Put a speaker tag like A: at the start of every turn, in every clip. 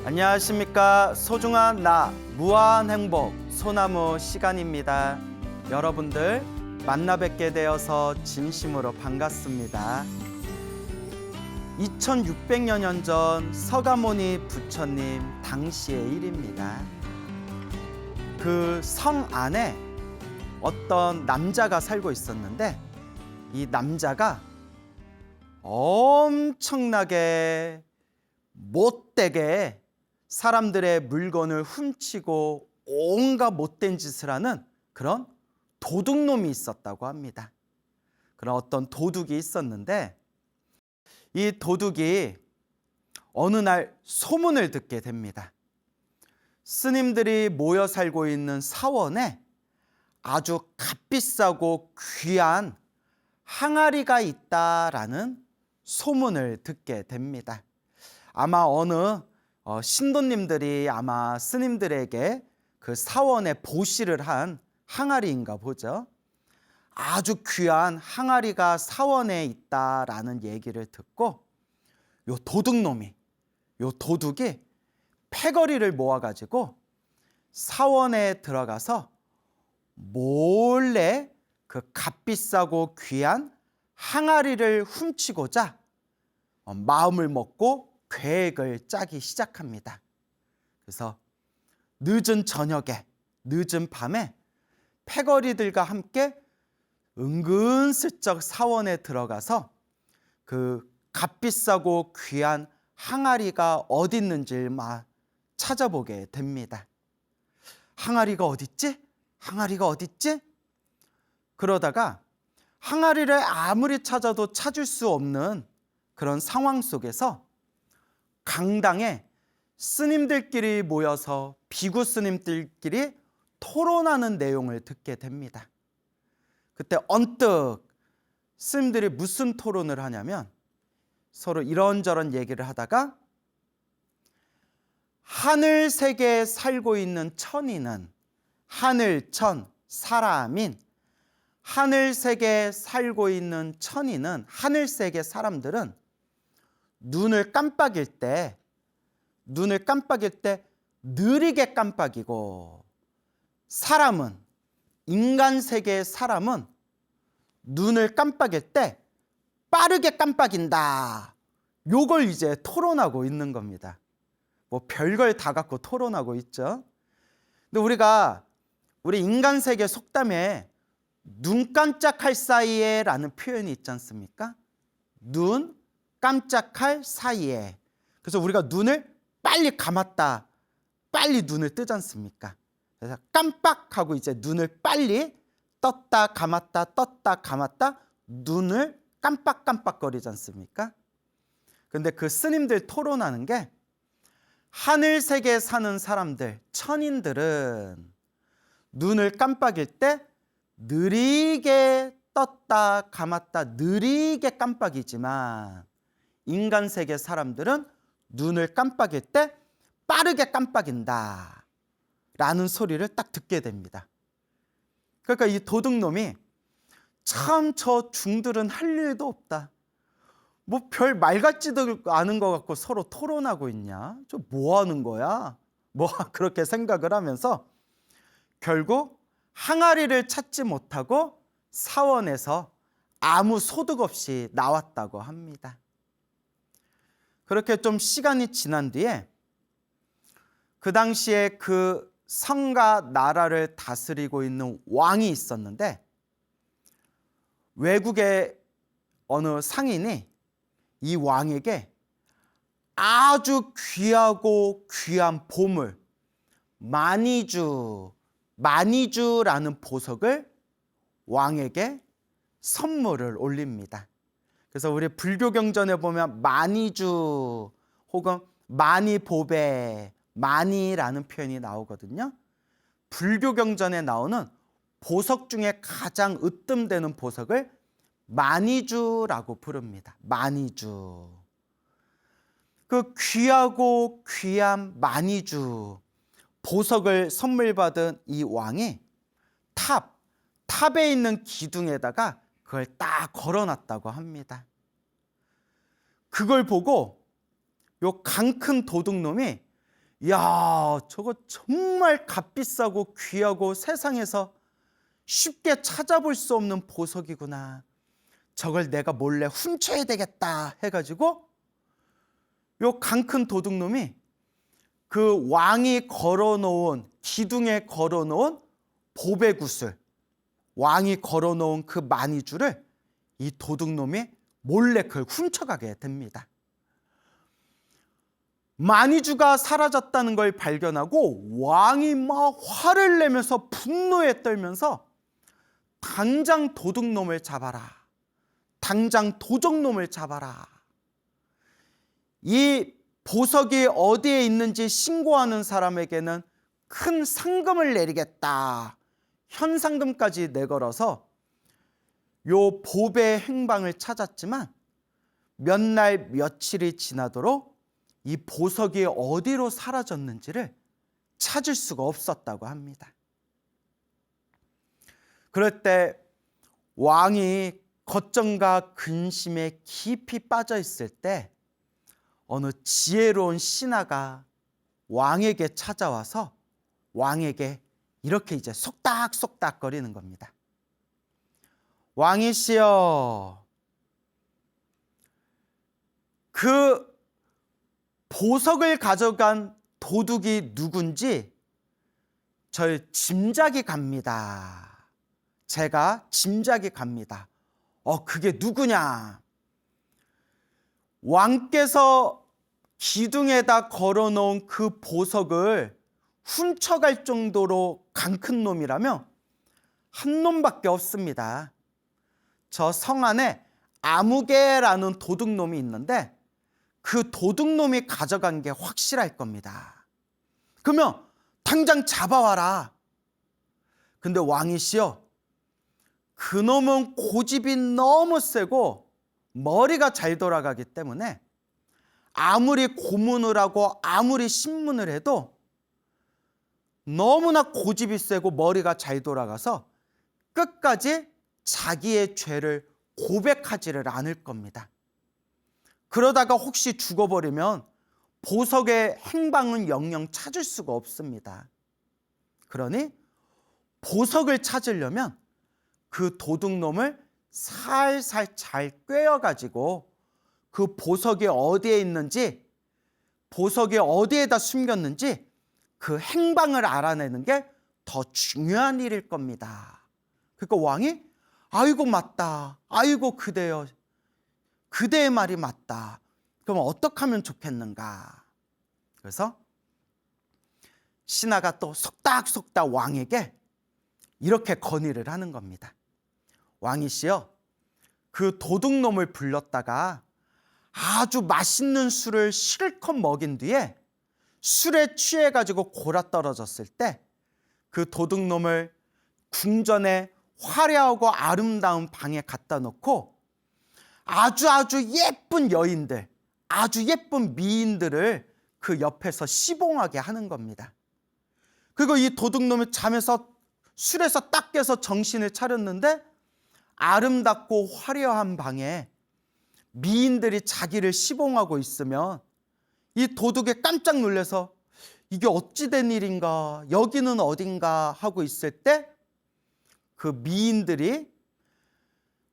A: 안녕하십니까. 소중한 나 무한 행복 소나무 시간입니다. 여러분들 만나 뵙게 되어서 진심으로 반갑습니다. 2600여 년 전 서가모니 부처님 당시의 일입니다. 그 성 안에 어떤 남자가 살고 있었는데 이 남자가 엄청나게 못되게 사람들의 물건을 훔치고 온갖 못된 짓을 하는 그런 도둑놈이 있었다고 합니다. 그런 어떤 도둑이 있었는데 이 도둑이 어느 날 소문을 듣게 됩니다. 스님들이 모여 살고 있는 사원에 아주 값비싸고 귀한 항아리가 있다라는 소문을 듣게 됩니다. 아마 어느 신도님들이 아마 스님들에게 그 사원에 보시를 한 항아리인가 보죠. 아주 귀한 항아리가 사원에 있다라는 얘기를 듣고 요 도둑이 패거리를 모아가지고 사원에 들어가서 몰래 그 값비싸고 귀한 항아리를 훔치고자 마음을 먹고 계획을 짜기 시작합니다. 그래서 늦은 저녁에, 늦은 밤에 패거리들과 함께 은근슬쩍 사원에 들어가서 그 값비싸고 귀한 항아리가 어디 있는지 막 찾아보게 됩니다. 항아리가 어딨지? 항아리가 어딨지? 그러다가 항아리를 아무리 찾아도 찾을 수 없는 그런 상황 속에서 강당에 스님들끼리 모여서 비구 스님들끼리 토론하는 내용을 듣게 됩니다. 그때 언뜻 스님들이 무슨 토론을 하냐면 서로 이런저런 얘기를 하다가 하늘 세계에 살고 있는 천인은 하늘천 사람인 하늘 세계에 살고 있는 천인은 하늘 세계 사람들은 눈을 깜빡일 때 느리게 깜빡이고 사람은 인간 세계의 사람은 눈을 깜빡일 때 빠르게 깜빡인다. 요걸 이제 토론하고 있는 겁니다. 뭐 별걸 다 갖고 토론하고 있죠. 근데 우리 인간 세계 속담에 눈 깜짝할 사이에 라는 표현이 있지 않습니까? 눈 깜짝할 사이에. 그래서 우리가 눈을 빨리 감았다, 빨리 눈을 뜨지 않습니까? 그래서 깜빡하고 이제 눈을 빨리 떴다 감았다 떴다 감았다 눈을 깜빡깜빡거리지 않습니까? 근데 그 스님들 토론하는 게 하늘 세계에 사는 사람들, 천인들은 눈을 깜빡일 때 느리게 떴다 감았다 느리게 깜빡이지만 인간 세계 사람들은 눈을 깜빡일 때 빠르게 깜빡인다 라는 소리를 딱 듣게 됩니다. 그러니까 이 도둑놈이 참 저 중들은 할 일도 없다. 뭐 별 말 같지도 않은 것 같고 서로 토론하고 있냐? 저 뭐 하는 거야? 뭐 그렇게 생각을 하면서 결국 항아리를 찾지 못하고 사원에서 아무 소득 없이 나왔다고 합니다. 그렇게 좀 시간이 지난 뒤에 그 당시에 그 성과 나라를 다스리고 있는 왕이 있었는데 외국의 어느 상인이 이 왕에게 아주 귀하고 귀한 보물 마니주라는 보석을 왕에게 선물을 올립니다. 그래서 우리 불교 경전에 보면 마니주 혹은 마니보배 마니라는 표현이 나오거든요. 불교 경전에 나오는 보석 중에 가장 으뜸되는 보석을 마니주라고 부릅니다. 마니주. 그 귀하고 귀한 마니주 보석을 선물 받은 이 왕이 탑에 있는 기둥에다가 그걸 딱 걸어놨다고 합니다. 그걸 보고 요 강 큰 도둑놈이 야, 저거 정말 값비싸고 귀하고 세상에서 쉽게 찾아볼 수 없는 보석이구나. 저걸 내가 몰래 훔쳐야 되겠다 해가지고 요 강 큰 도둑놈이 그 왕이 걸어놓은, 기둥에 걸어놓은 보배구슬, 왕이 걸어놓은 그 마니주를 이 도둑놈이 몰래 그걸 훔쳐가게 됩니다. 마니주가 사라졌다는 걸 발견하고 왕이 막 화를 내면서 분노에 떨면서 당장 도둑놈을 잡아라. 당장 도적놈을 잡아라. 이 보석이 어디에 있는지 신고하는 사람에게는 큰 상금을 내리겠다. 현상금까지 내걸어서 요 보배 행방을 찾았지만 몇 날 며칠이 지나도록 이 보석이 어디로 사라졌는지를 찾을 수가 없었다고 합니다. 그럴 때 왕이 걱정과 근심에 깊이 빠져 있을 때 어느 지혜로운 신하가 왕에게 찾아와서 왕에게 이렇게 이제 속닥속닥 거리는 겁니다. 왕이시여, 그 보석을 가져간 도둑이 누군지 절 짐작이 갑니다. 제가 짐작이 갑니다. 그게 누구냐? 왕께서 기둥에다 걸어놓은 그 보석을 훔쳐갈 정도로 강 큰 놈이라면 한 놈밖에 없습니다. 저 성 안에 아무개라는 도둑놈이 있는데 그 도둑놈이 가져간 게 확실할 겁니다. 그러면 당장 잡아와라. 근데 왕이시여, 그놈은 고집이 너무 세고 머리가 잘 돌아가기 때문에 아무리 고문을 하고 아무리 신문을 해도 너무나 고집이 세고 머리가 잘 돌아가서 끝까지 자기의 죄를 고백하지를 않을 겁니다. 그러다가 혹시 죽어버리면 보석의 행방은 영영 찾을 수가 없습니다. 그러니 보석을 찾으려면 그 도둑놈을 살살 잘 꿰어가지고 그 보석이 어디에 있는지, 보석이 어디에다 숨겼는지 그 행방을 알아내는 게 더 중요한 일일 겁니다. 그러니까 왕이 아이고 맞다. 아이고 그대여. 그대의 말이 맞다. 그럼 어떻게 하면 좋겠는가? 그래서 신하가 또 속닥속닥 왕에게 이렇게 건의를 하는 겁니다. 왕이시여, 그 도둑놈을 불렀다가 아주 맛있는 술을 실컷 먹인 뒤에 술에 취해가지고 골아떨어졌을 때 그 도둑놈을 궁전에 화려하고 아름다운 방에 갖다 놓고 아주 예쁜 여인들, 아주 예쁜 미인들을 그 옆에서 시봉하게 하는 겁니다. 그리고 이 도둑놈이 술에서 딱 깨서 정신을 차렸는데 아름답고 화려한 방에 미인들이 자기를 시봉하고 있으면 이 도둑이 깜짝 놀라서 이게 어찌 된 일인가, 여기는 어딘가 하고 있을 때 그 미인들이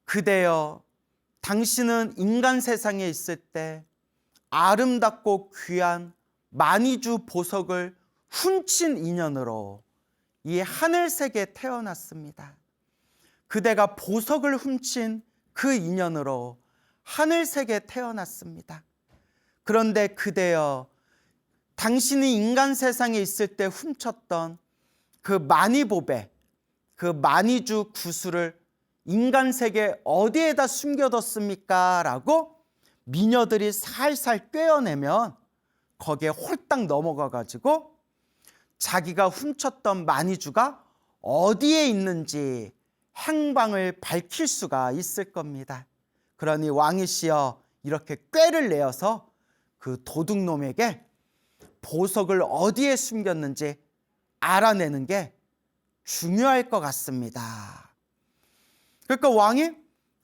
A: 그대여, 당신은 인간 세상에 있을 때 아름답고 귀한 마니주 보석을 훔친 인연으로 이 하늘색에 태어났습니다. 그대가 보석을 훔친 그 인연으로 하늘색에 태어났습니다. 그런데 그대여, 당신이 인간 세상에 있을 때 훔쳤던 그 마니보배, 그 마니주 구슬을 인간 세계 어디에다 숨겨뒀습니까? 라고 미녀들이 살살 꿰어내면 거기에 홀딱 넘어가 가지고 자기가 훔쳤던 마니주가 어디에 있는지 행방을 밝힐 수가 있을 겁니다. 그러니 왕이시여, 이렇게 꾀를 내어서 그 도둑놈에게 보석을 어디에 숨겼는지 알아내는 게 중요할 것 같습니다. 그러니까 왕이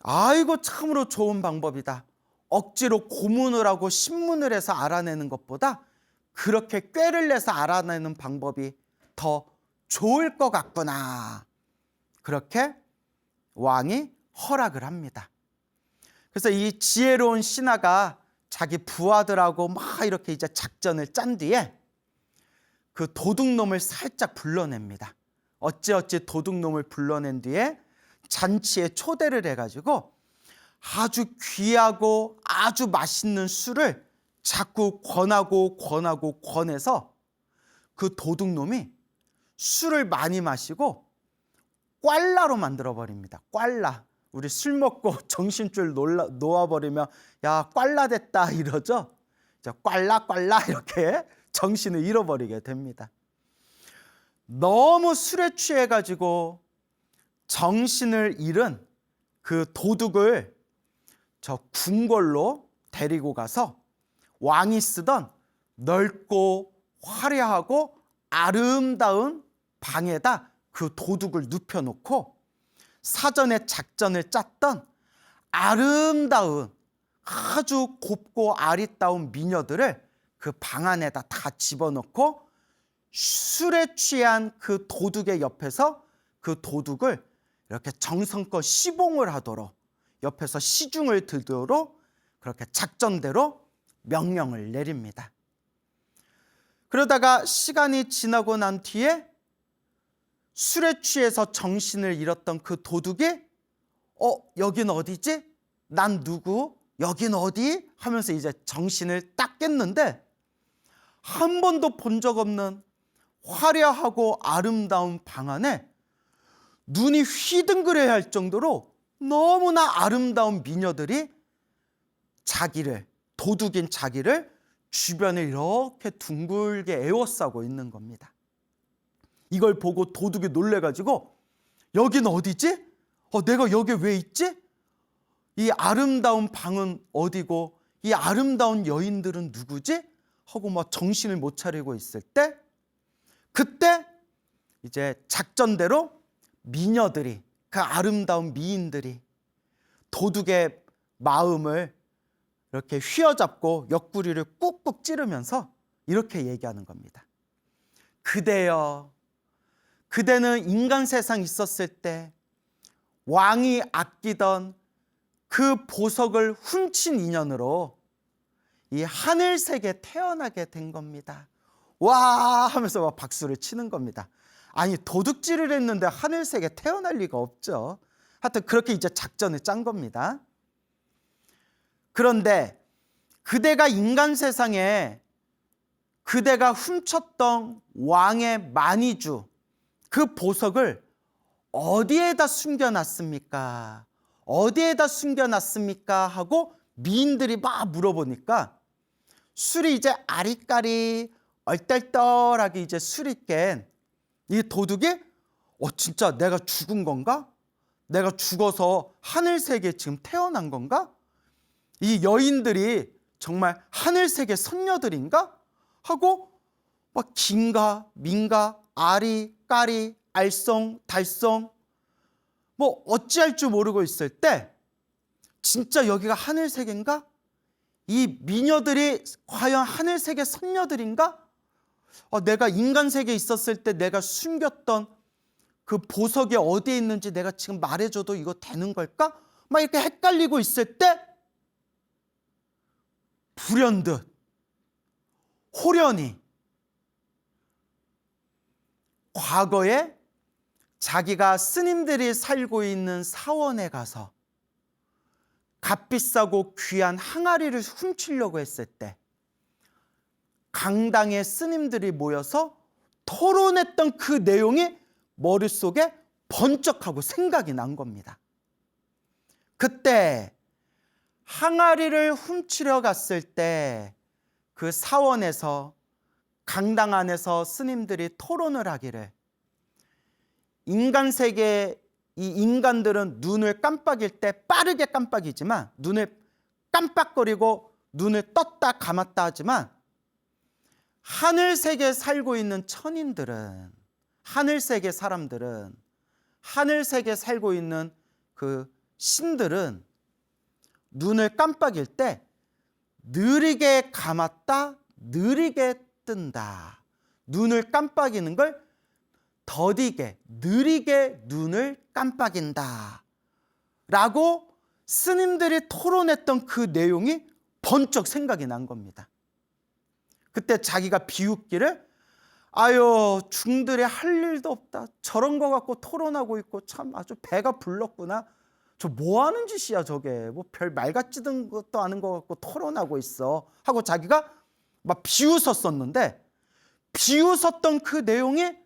A: 아이고 참으로 좋은 방법이다. 억지로 고문을 하고 신문을 해서 알아내는 것보다 그렇게 꾀를 내서 알아내는 방법이 더 좋을 것 같구나. 그렇게 왕이 허락을 합니다. 그래서 이 지혜로운 신하가 자기 부하들하고 막 이렇게 이제 작전을 짠 뒤에 그 도둑놈을 살짝 불러냅니다. 어찌어찌 도둑놈을 불러낸 뒤에 잔치에 초대를 해가지고 아주 귀하고 아주 맛있는 술을 자꾸 권해서 그 도둑놈이 술을 많이 마시고 꽐라로 만들어버립니다. 꽐라. 우리 술 먹고 정신줄 놓아버리면 야 꽐라 됐다 이러죠. 꽐라 이렇게 정신을 잃어버리게 됩니다. 너무 술에 취해가지고 정신을 잃은 그 도둑을 저 궁궐로 데리고 가서 왕이 쓰던 넓고 화려하고 아름다운 방에다 그 도둑을 눕혀놓고 사전에 작전을 짰던 아름다운 아주 곱고 아리따운 미녀들을 그 방 안에다 다 집어넣고 술에 취한 그 도둑의 옆에서 그 도둑을 이렇게 정성껏 시봉을 하도록 옆에서 시중을 들도록 그렇게 작전대로 명령을 내립니다. 그러다가 시간이 지나고 난 뒤에 술에 취해서 정신을 잃었던 그 도둑이 여긴 어디지? 난 누구? 여긴 어디? 하면서 이제 정신을 딱 깼는데 한 번도 본 적 없는 화려하고 아름다운 방 안에 눈이 휘둥그레야 할 정도로 너무나 아름다운 미녀들이 도둑인 자기를 주변에 이렇게 둥글게 에워싸고 있는 겁니다. 이걸 보고 도둑이 놀래가지고 여긴 어디지? 내가 여기 왜 있지? 이 아름다운 방은 어디고 이 아름다운 여인들은 누구지? 하고 막 정신을 못 차리고 있을 때 그때 이제 작전대로 미녀들이 그 아름다운 미인들이 도둑의 마음을 이렇게 휘어잡고 옆구리를 꾹꾹 찌르면서 이렇게 얘기하는 겁니다. 그대여, 그대는 인간 세상 있었을 때 왕이 아끼던 그 보석을 훔친 인연으로 이 하늘색에 태어나게 된 겁니다. 와 하면서 막 박수를 치는 겁니다. 아니 도둑질을 했는데 하늘색에 태어날 리가 없죠. 하여튼 그렇게 이제 작전을 짠 겁니다. 그런데 그대가 인간 세상에 그대가 훔쳤던 왕의 만이주 그 보석을 어디에다 숨겨놨습니까? 어디에다 숨겨놨습니까? 하고 미인들이 막 물어보니까 술이 이제 아리까리 얼떨떨하게 이제 술이 깬 이 도둑이 진짜 내가 죽은 건가? 내가 죽어서 하늘색에 지금 태어난 건가? 이 여인들이 정말 하늘색의 선녀들인가? 하고 막 긴가 민가 아리 까리 알쏭 달쏭 뭐 어찌할 줄 모르고 있을 때 진짜 여기가 하늘색인가? 이 미녀들이 과연 하늘색의 선녀들인가? 내가 인간 세계에 있었을 때 내가 숨겼던 그 보석이 어디에 있는지 내가 지금 말해줘도 이거 되는 걸까? 막 이렇게 헷갈리고 있을 때 불현듯 호련히 과거에 자기가 스님들이 살고 있는 사원에 가서 값비싸고 귀한 항아리를 훔치려고 했을 때 강당에 스님들이 모여서 토론했던 그 내용이 머릿속에 번쩍하고 생각이 난 겁니다. 그때 항아리를 훔치려 갔을 때 그 사원에서 강당 안에서 스님들이 토론을 하기를 인간 세계 이 인간들은 눈을 깜빡일 때 빠르게 깜빡이지만 눈을 깜빡거리고 눈을 떴다 감았다 하지만 하늘세계에 살고 있는 천인들은 하늘세계 사람들은 하늘세계에 살고 있는 그 신들은 눈을 깜빡일 때 느리게 감았다 느리게 뜬다. 눈을 깜빡이는 걸 더디게, 느리게 눈을 깜빡인다. 라고 스님들이 토론했던 그 내용이 번쩍 생각이 난 겁니다. 그때 자기가 비웃기를 아유, 중들에 할 일도 없다. 저런 거 갖고 토론하고 있고 참 아주 배가 불렀구나. 저 뭐 하는 짓이야 저게. 뭐 별 말 같지도 것도 않은 거 갖고 토론하고 있어. 하고 자기가 막 비웃었었는데 비웃었던 그 내용이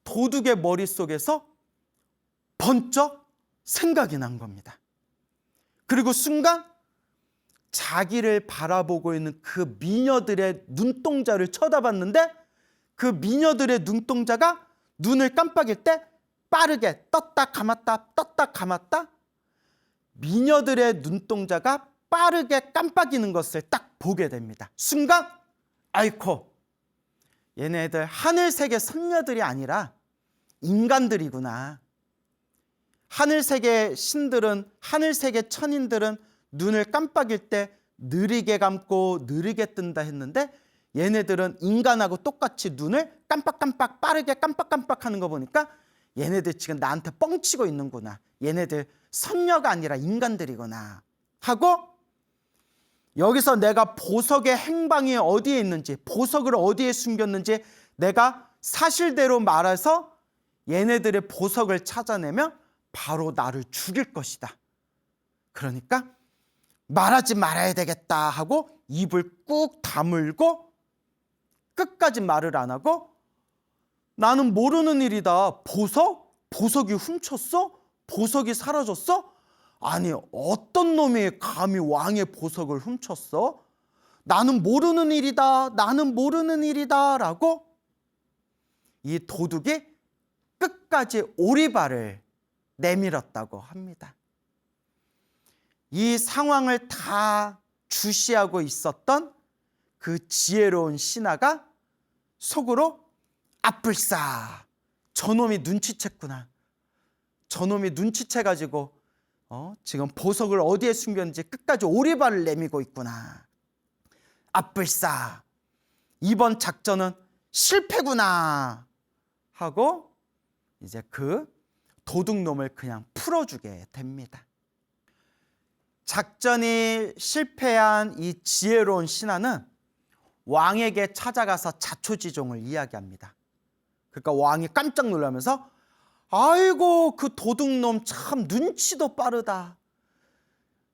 A: 도둑의 머릿속에서 번쩍 생각이 난 겁니다. 그리고 순간 자기를 바라보고 있는 그 미녀들의 눈동자를 쳐다봤는데 그 미녀들의 눈동자가 눈을 깜빡일 때 빠르게 떴다 감았다 떴다 감았다 미녀들의 눈동자가 빠르게 깜빡이는 것을 딱 보게 됩니다. 순간 아이코 얘네들 하늘세계 선녀들이 아니라 인간들이구나. 하늘세계 신들은 하늘세계 천인들은 눈을 깜빡일 때 느리게 감고 느리게 뜬다 했는데 얘네들은 인간하고 똑같이 눈을 깜빡깜빡 빠르게 깜빡깜빡 하는 거 보니까 얘네들 지금 나한테 뻥치고 있는구나. 얘네들 선녀가 아니라 인간들이구나 하고 여기서 내가 보석의 행방이 어디에 있는지 보석을 어디에 숨겼는지 내가 사실대로 말해서 얘네들의 보석을 찾아내면 바로 나를 죽일 것이다. 그러니까 말하지 말아야 되겠다 하고 입을 꾹 다물고 끝까지 말을 안 하고 나는 모르는 일이다. 보석? 보석이 훔쳤어? 보석이 사라졌어? 아니 어떤 놈이 감히 왕의 보석을 훔쳤어? 나는 모르는 일이다. 나는 모르는 일이다 라고 이 도둑이 끝까지 오리발을 내밀었다고 합니다. 이 상황을 다 주시하고 있었던 그 지혜로운 신하가 속으로 아뿔싸 저놈이 눈치챘구나. 저놈이 눈치채가지고 지금 보석을 어디에 숨겼는지 끝까지 오리발을 내밀고 있구나. 아뿔싸 이번 작전은 실패구나 하고 이제 그 도둑놈을 그냥 풀어주게 됩니다. 작전이 실패한 이 지혜로운 신하는 왕에게 찾아가서 자초지종을 이야기합니다. 그러니까 왕이 깜짝 놀라면서 아이고 그 도둑놈 참 눈치도 빠르다.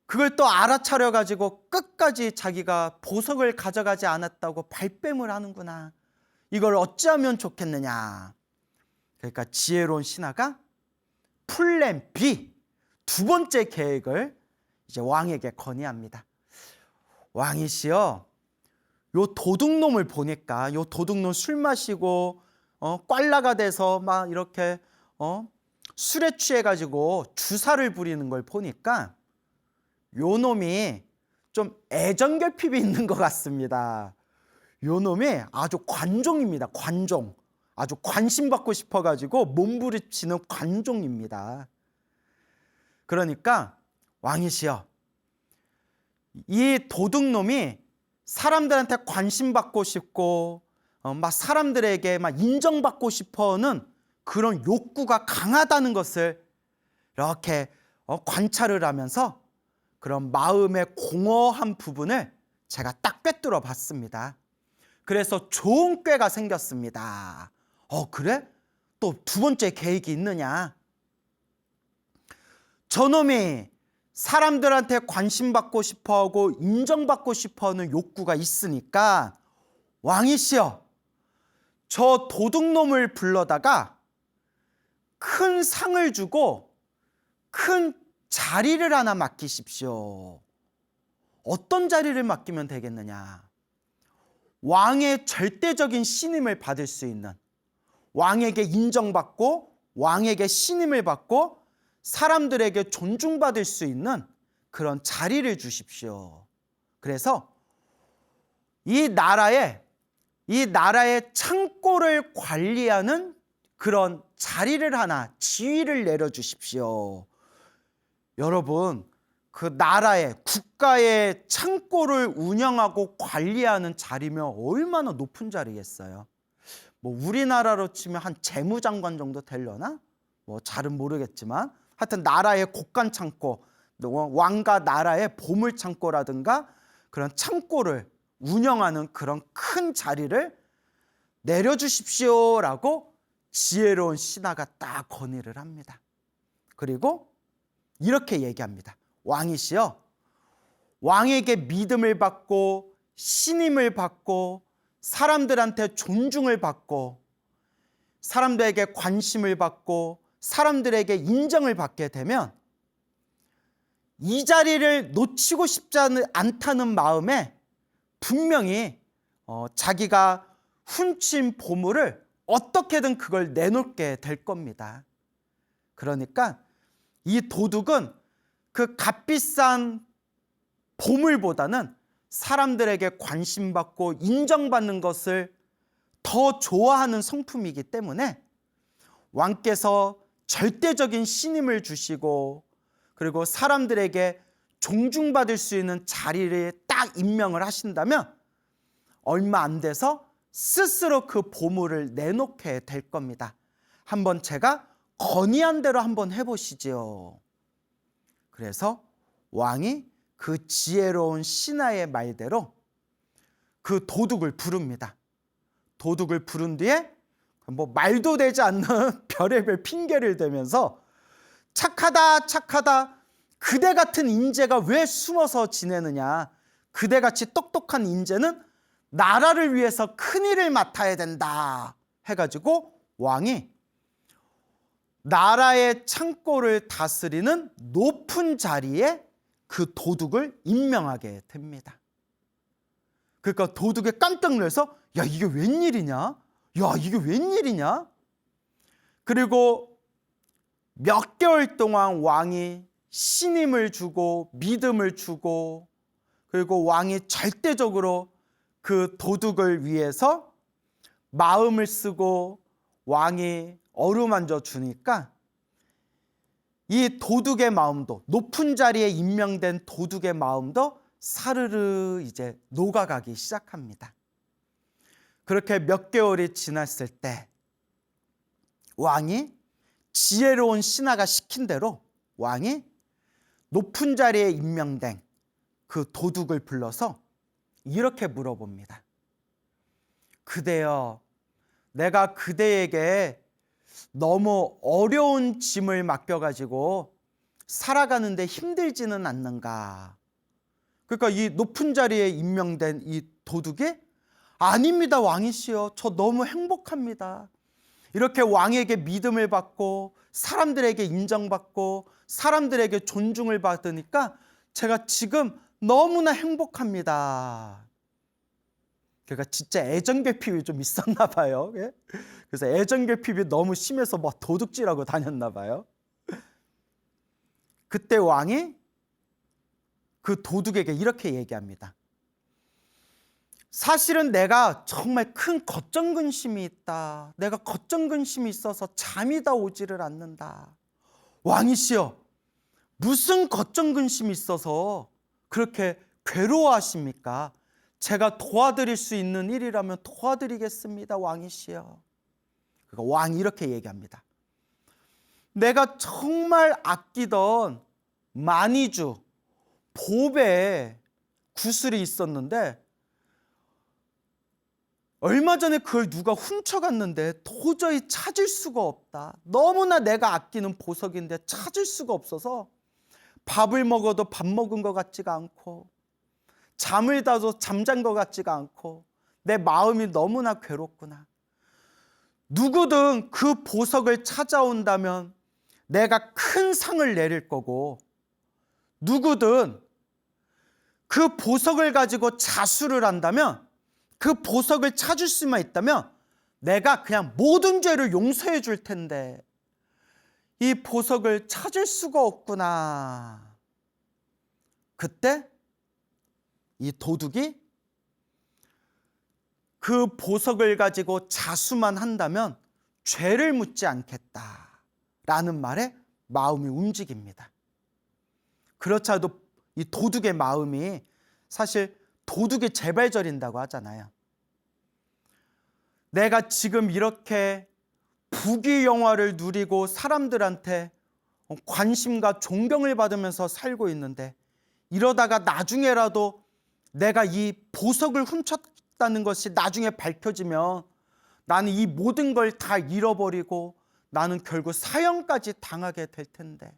A: 그걸 또 알아차려가지고 끝까지 자기가 보석을 가져가지 않았다고 발뺌을 하는구나. 이걸 어찌하면 좋겠느냐. 그러니까 지혜로운 신하가 플랜 B 두 번째 계획을 이제 왕에게 건의합니다. 왕이시여, 요 도둑놈을 보니까 요 도둑놈 술 마시고 꽐라가 돼서 막 이렇게 술에 취해가지고 주사를 부리는 걸 보니까 요 놈이 좀 애정결핍이 있는 것 같습니다. 요 놈이 아주 관종입니다. 관종. 아주 관심받고 싶어가지고 몸부림치는 관종입니다. 그러니까 왕이시여, 이 도둑놈이 사람들한테 관심받고 싶고 막 사람들에게 막 인정받고 싶어하는 그런 욕구가 강하다는 것을 이렇게 관찰을 하면서 그런 마음의 공허한 부분을 제가 딱 꿰뚫어 봤습니다. 그래서 좋은 꾀가 생겼습니다. 그래? 또 두 번째 계획이 있느냐? 저놈이 사람들한테 관심받고 싶어하고 인정받고 싶어하는 욕구가 있으니까 왕이시여, 저 도둑놈을 불러다가 큰 상을 주고 큰 자리를 하나 맡기십시오. 어떤 자리를 맡기면 되겠느냐? 왕의 절대적인 신임을 받을 수 있는, 왕에게 인정받고 왕에게 신임을 받고 사람들에게 존중받을 수 있는 그런 자리를 주십시오. 그래서 이 나라의 창고를 관리하는 그런 자리를 하나, 지위를 내려주십시오. 여러분, 그 나라의 국가의 창고를 운영하고 관리하는 자리면 얼마나 높은 자리겠어요. 뭐 우리나라로 치면 한 재무장관 정도 되려나? 뭐 잘은 모르겠지만 하여튼 나라의 곳간 창고, 왕과 나라의 보물 창고라든가 그런 창고를 운영하는 그런 큰 자리를 내려주십시오라고 지혜로운 신하가 딱 건의를 합니다. 그리고 이렇게 얘기합니다. 왕이시여, 왕에게 믿음을 받고 신임을 받고 사람들한테 존중을 받고 사람들에게 관심을 받고 사람들에게 인정을 받게 되면 이 자리를 놓치고 싶지 않다는 마음에 분명히 자기가 훔친 보물을 어떻게든 그걸 내놓게 될 겁니다. 그러니까 이 도둑은 그 값비싼 보물보다는 사람들에게 관심받고 인정받는 것을 더 좋아하는 성품이기 때문에 왕께서 절대적인 신임을 주시고 그리고 사람들에게 존중받을 수 있는 자리를 딱 임명을 하신다면 얼마 안 돼서 스스로 그 보물을 내놓게 될 겁니다. 한번 제가 건의한 대로 한번 해보시지요. 그래서 왕이 그 지혜로운 신하의 말대로 그 도둑을 부릅니다. 도둑을 부른 뒤에 뭐 말도 되지 않는 별의별 핑계를 대면서 착하다 착하다, 그대 같은 인재가 왜 숨어서 지내느냐, 그대같이 똑똑한 인재는 나라를 위해서 큰일을 맡아야 된다 해가지고 왕이 나라의 창고를 다스리는 높은 자리에 그 도둑을 임명하게 됩니다. 그러니까 도둑이 깜짝 놀라서 야, 이게 웬일이냐? 야, 이게 웬일이냐? 그리고 몇 개월 동안 왕이 신임을 주고 믿음을 주고 그리고 왕이 절대적으로 그 도둑을 위해서 마음을 쓰고 왕이 어루만져 주니까 이 도둑의 마음도, 높은 자리에 임명된 도둑의 마음도 사르르 이제 녹아가기 시작합니다. 그렇게 몇 개월이 지났을 때 왕이 지혜로운 신하가 시킨 대로 왕이 높은 자리에 임명된 그 도둑을 불러서 이렇게 물어봅니다. 그대여, 내가 그대에게 너무 어려운 짐을 맡겨가지고 살아가는데 힘들지는 않는가? 그러니까 이 높은 자리에 임명된 이 도둑이 아닙니다, 왕이시여. 저 너무 행복합니다. 이렇게 왕에게 믿음을 받고 사람들에게 인정받고 사람들에게 존중을 받으니까 제가 지금 너무나 행복합니다. 그러니까 진짜 애정결핍이 좀 있었나 봐요. 그래서 애정결핍이 너무 심해서 뭐 도둑질하고 다녔나 봐요. 그때 왕이 그 도둑에게 이렇게 얘기합니다. 사실은 내가 정말 큰 겉정근심이 있다. 내가 겉정근심이 있어서 잠이 다 오지를 않는다. 왕이시여, 무슨 겉정근심이 있어서 그렇게 괴로워하십니까? 제가 도와드릴 수 있는 일이라면 도와드리겠습니다, 왕이시여. 그러니까 왕이 이렇게 얘기합니다. 내가 정말 아끼던 만이주, 보배 구슬이 있었는데 얼마 전에 그걸 누가 훔쳐갔는데 도저히 찾을 수가 없다. 너무나 내가 아끼는 보석인데 찾을 수가 없어서 밥을 먹어도 밥 먹은 것 같지가 않고 잠을 자도 잠잔 것 같지가 않고 내 마음이 너무나 괴롭구나. 누구든 그 보석을 찾아온다면 내가 큰 상을 내릴 거고 누구든 그 보석을 가지고 자수를 한다면 그 보석을 찾을 수만 있다면 내가 그냥 모든 죄를 용서해 줄 텐데 이 보석을 찾을 수가 없구나. 그때 이 도둑이 그 보석을 가지고 자수만 한다면 죄를 묻지 않겠다라는 말에 마음이 움직입니다. 그렇지 않아도 이 도둑의 마음이 사실 도둑이 재발절인다고 하잖아요. 내가 지금 이렇게 부귀영화를 누리고 사람들한테 관심과 존경을 받으면서 살고 있는데, 이러다가 나중에라도 내가 이 보석을 훔쳤다는 것이 나중에 밝혀지면 나는 이 모든 걸 다 잃어버리고 나는 결국 사형까지 당하게 될 텐데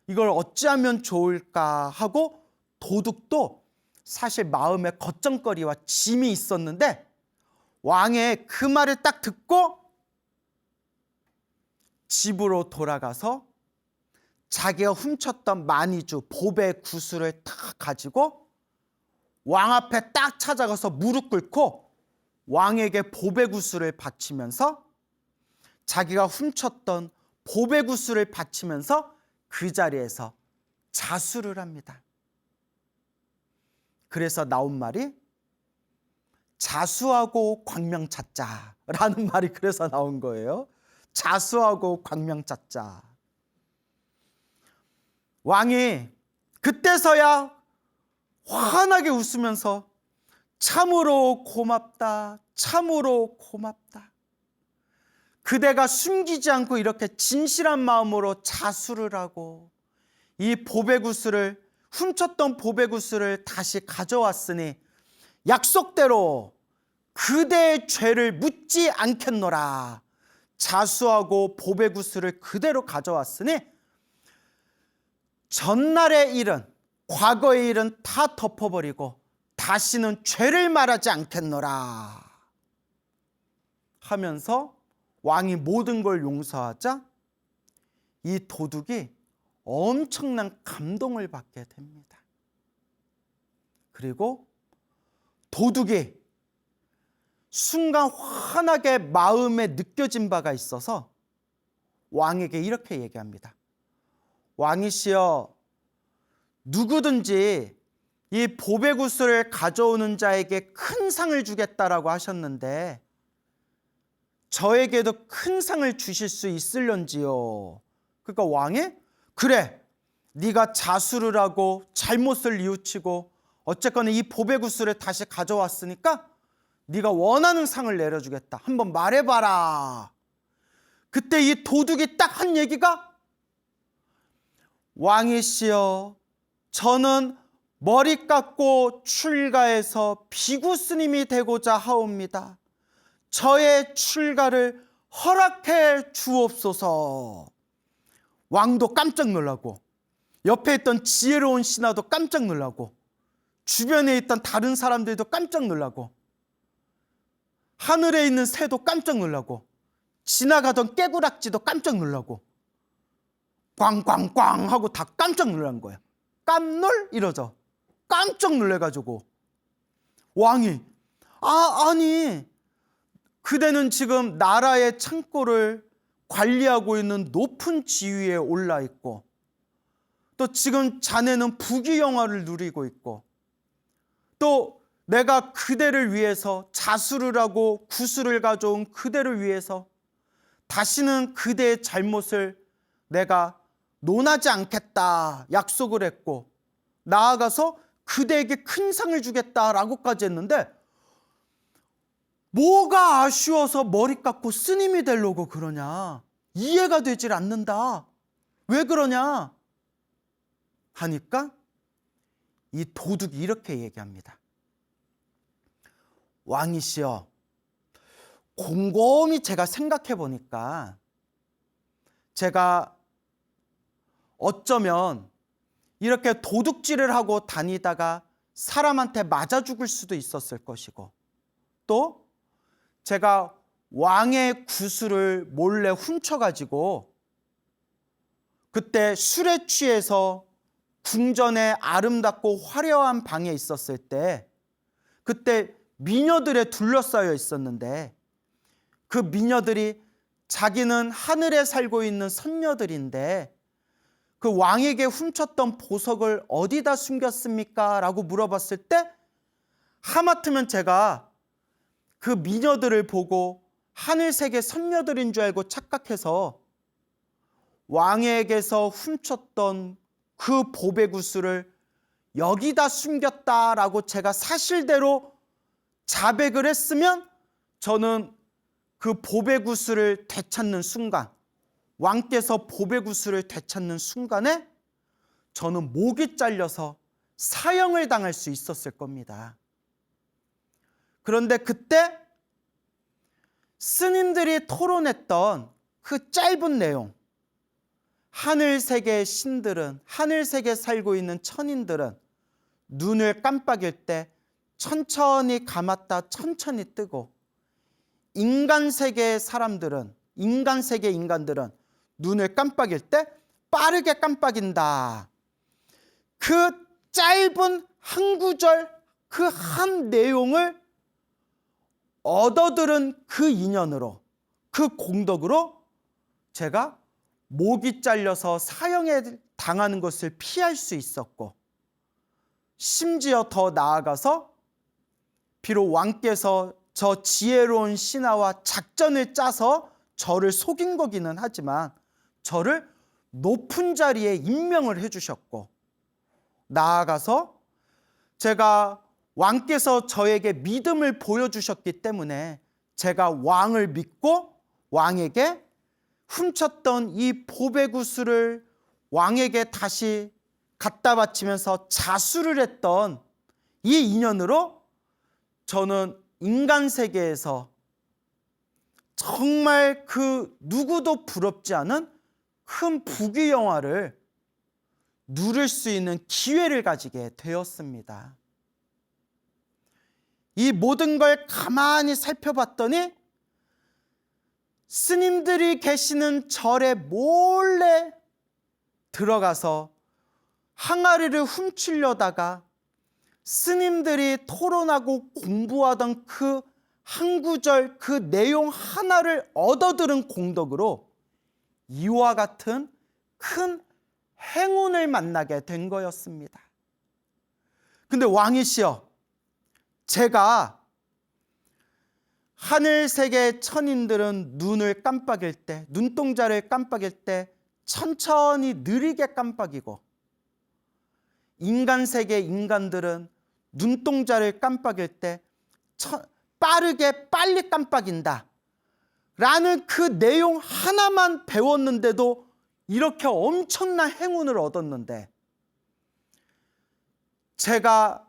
A: 이걸 어찌하면 좋을까 하고, 도둑도 사실 마음에 걱정거리와 짐이 있었는데 왕의 그 말을 딱 듣고 집으로 돌아가서 자기가 훔쳤던 마니주 보배 구슬을 딱 가지고 왕 앞에 딱 찾아가서 무릎 꿇고 왕에게 보배 구슬을 바치면서, 자기가 훔쳤던 보배 구슬을 바치면서 그 자리에서 자수를 합니다. 그래서 나온 말이 자수하고 광명 찾자라는 말이 그래서 나온 거예요. 자수하고 광명 찾자. 왕이 그때서야 환하게 웃으면서 참으로 고맙다, 참으로 고맙다. 그대가 숨기지 않고 이렇게 진실한 마음으로 자수를 하고 이 보배구슬을, 훔쳤던 보배구슬을 다시 가져왔으니 약속대로 그대의 죄를 묻지 않겠노라. 자수하고 보배구슬을 그대로 가져왔으니 전날의 일은, 과거의 일은 다 덮어버리고 다시는 죄를 말하지 않겠노라 하면서 왕이 모든 걸 용서하자 이 도둑이 엄청난 감동을 받게 됩니다. 그리고 도둑이 순간 환하게 마음에 느껴진 바가 있어서 왕에게 이렇게 얘기합니다. 왕이시여, 누구든지 이 보배구슬을 가져오는 자에게 큰 상을 주겠다라고 하셨는데 저에게도 큰 상을 주실 수 있을런지요. 그러니까 왕이, 그래, 네가 자수를 하고 잘못을 뉘우치고 어쨌거나 이 보배구슬을 다시 가져왔으니까 네가 원하는 상을 내려주겠다. 한번 말해봐라. 그때 이 도둑이 딱 한 얘기가, 왕이시여, 저는 머리 깎고 출가해서 비구 스님이 되고자 하옵니다. 저의 출가를 허락해 주옵소서. 왕도 깜짝 놀라고 옆에 있던 지혜로운 신하도 깜짝 놀라고 주변에 있던 다른 사람들도 깜짝 놀라고 하늘에 있는 새도 깜짝 놀라고 지나가던 깨구락지도 깜짝 놀라고 꽝꽝꽝 하고 다 깜짝 놀란 거야. 깜놀? 이러죠. 깜짝 놀래가지고 왕이, 아니 그대는 지금 나라의 창고를 관리하고 있는 높은 지위에 올라 있고 또 지금 자네는 부귀영화를 누리고 있고 또 내가 그대를 위해서 자수를 하고 구슬을 가져온 그대를 위해서 다시는 그대의 잘못을 내가 논하지 않겠다 약속을 했고 나아가서 그대에게 큰 상을 주겠다라고까지 했는데 뭐가 아쉬워서 머리 깎고 스님이 되려고 그러냐. 이해가 되질 않는다. 왜 그러냐 하니까 이 도둑이 이렇게 얘기합니다. 왕이시여, 곰곰이 제가 생각해 보니까 제가 어쩌면 이렇게 도둑질을 하고 다니다가 사람한테 맞아 죽을 수도 있었을 것이고 또 제가 왕의 구슬을 몰래 훔쳐가지고 그때 술에 취해서 궁전의 아름답고 화려한 방에 있었을 때 그때 미녀들에 둘러싸여 있었는데 그 미녀들이 자기는 하늘에 살고 있는 선녀들인데 그 왕에게 훔쳤던 보석을 어디다 숨겼습니까? 라고 물어봤을 때 하마터면 제가 그 미녀들을 보고 하늘색의 선녀들인 줄 알고 착각해서 왕에게서 훔쳤던 그 보배구슬을 여기다 숨겼다라고 제가 사실대로 자백을 했으면 저는 그 보배구슬을 되찾는 순간, 왕께서 보배구슬을 되찾는 순간에 저는 목이 잘려서 사형을 당할 수 있었을 겁니다. 그런데 그때 스님들이 토론했던 그 짧은 내용, 하늘세계의 신들은, 하늘세계에 살고 있는 천인들은 눈을 깜빡일 때 천천히 감았다 천천히 뜨고, 인간세계의 사람들은, 인간세계 인간들은 눈을 깜빡일 때 빠르게 깜빡인다. 그 짧은 한 구절, 그 한 내용을 얻어들은 그 인연으로, 그 공덕으로 제가 목이 잘려서 사형에 당하는 것을 피할 수 있었고, 심지어 더 나아가서 비록 왕께서 저 지혜로운 신하와 작전을 짜서 저를 속인 거기는 하지만 저를 높은 자리에 임명을 해주셨고, 나아가서 제가 왕께서 저에게 믿음을 보여주셨기 때문에 제가 왕을 믿고 왕에게 훔쳤던 이 보배구슬을 왕에게 다시 갖다 바치면서 자수를 했던 이 인연으로 저는 인간 세계에서 정말 그 누구도 부럽지 않은 큰 부귀영화를 누릴 수 있는 기회를 가지게 되었습니다. 이 모든 걸 가만히 살펴봤더니 스님들이 계시는 절에 몰래 들어가서 항아리를 훔치려다가 스님들이 토론하고 공부하던 그 한 구절, 그 내용 하나를 얻어들은 공덕으로 이와 같은 큰 행운을 만나게 된 거였습니다. 근데 왕이시여, 제가 하늘세계 천인들은 눈을 깜빡일 때, 눈동자를 깜빡일 때 천천히 느리게 깜빡이고, 인간세계 인간들은 눈동자를 깜빡일 때 빠르게 빨리 깜빡인다 라는 그 내용 하나만 배웠는데도 이렇게 엄청난 행운을 얻었는데, 제가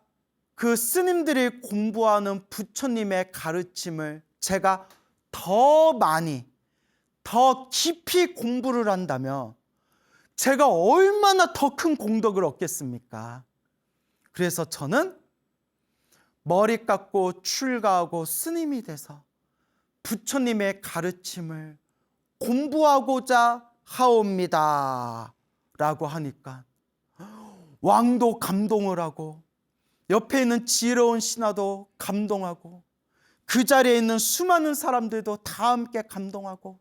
A: 그 스님들이 공부하는 부처님의 가르침을 제가 더 많이, 더 깊이 공부를 한다면 제가 얼마나 더 큰 공덕을 얻겠습니까? 그래서 저는 머리 깎고 출가하고 스님이 돼서 부처님의 가르침을 공부하고자 하옵니다 라고 하니까 왕도 감동을 하고, 옆에 있는 지혜로운 신하도 감동하고, 그 자리에 있는 수많은 사람들도 다 함께 감동하고,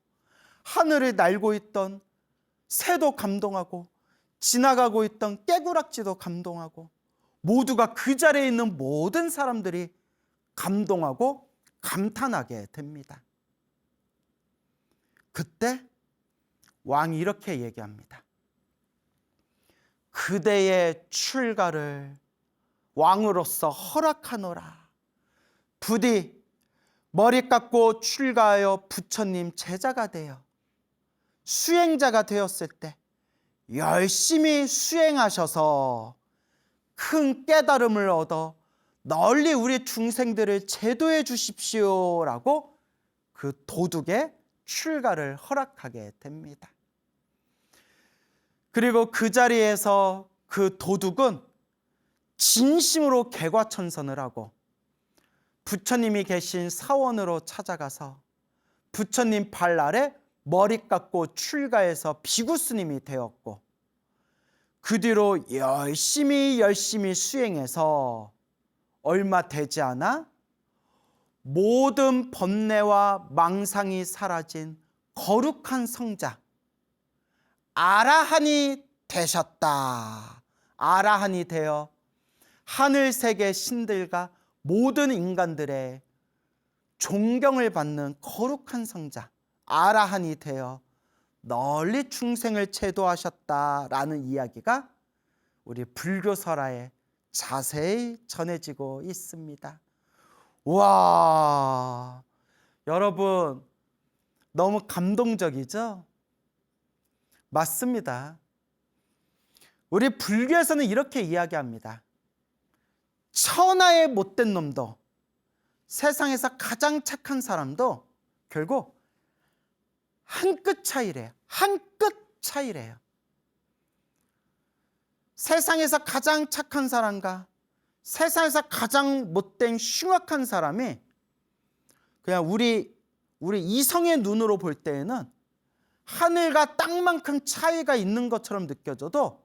A: 하늘을 날고 있던 새도 감동하고, 지나가고 있던 깨구락지도 감동하고, 모두가 그 자리에 있는 모든 사람들이 감동하고 감탄하게 됩니다. 그때 왕이 이렇게 얘기합니다. 그대의 출가를 왕으로서 허락하노라. 부디 머리 깎고 출가하여 부처님 제자가 되어 수행자가 되었을 때 열심히 수행하셔서 큰 깨달음을 얻어 널리 우리 중생들을 제도해 주십시오라고 그 도둑의 출가를 허락하게 됩니다. 그리고 그 자리에서 그 도둑은 진심으로 개과천선을 하고 부처님이 계신 사원으로 찾아가서 부처님 발 아래 머리 깎고 출가해서 비구스님이 되었고, 그 뒤로 열심히 수행해서 얼마 되지 않아 모든 번뇌와 망상이 사라진 거룩한 성자 아라한이 되셨다. 아라한이 되어 하늘세계 신들과 모든 인간들의 존경을 받는 거룩한 성자 아라한이 되어 널리 중생을 제도하셨다라는 이야기가 우리 불교설화에 자세히 전해지고 있습니다. 와, 여러분 너무 감동적이죠? 맞습니다. 우리 불교에서는 이렇게 이야기합니다. 천하의 못된 놈도, 세상에서 가장 착한 사람도 결국 한 끗 차이래요. 한 끗 차이래요. 세상에서 가장 착한 사람과 세상에서 가장 못된 흉악한 사람이 그냥 우리 이성의 눈으로 볼 때에는 하늘과 땅만큼 차이가 있는 것처럼 느껴져도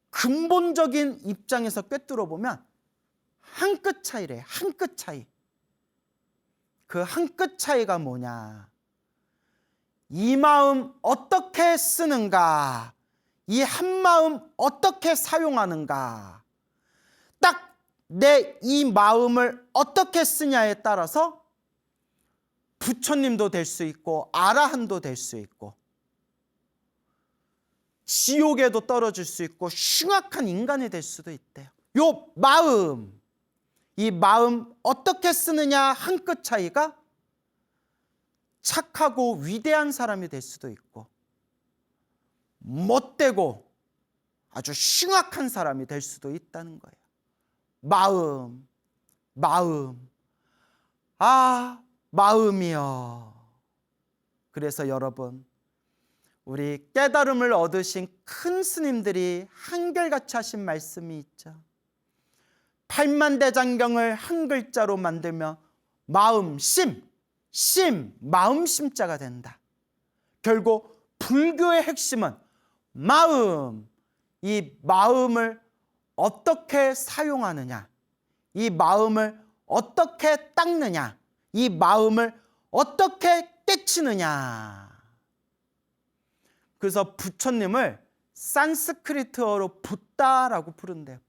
A: 근본적인 입장에서 꿰뚫어 보면 한 끗 차이래요. 한 끗 차이. 그 한 끗 차이가 뭐냐? 이 마음 어떻게 쓰는가? 이 한 마음 어떻게 사용하는가? 딱 내 이 마음을 어떻게 쓰냐에 따라서 부처님도 될 수 있고 아라한도 될 수 있고 지옥에도 떨어질 수 있고 흉악한 인간이 될 수도 있대요. 요 마음, 이 마음 어떻게 쓰느냐 한 끗 차이가 착하고 위대한 사람이 될 수도 있고 못되고 아주 흉악한 사람이 될 수도 있다는 거예요. 마음. 아, 마음이요. 그래서 여러분, 우리 깨달음을 얻으신 큰 스님들이 한결같이 하신 말씀이 있죠. 팔만대장경을 한 글자로 만들면 마음심, 마음심자가 된다. 결국 불교의 핵심은 마음, 이 마음을 어떻게 사용하느냐, 이 마음을 어떻게 닦느냐, 이 마음을 어떻게 깨치느냐. 그래서 부처님을 산스크리트어로 붓다라고 부른대요.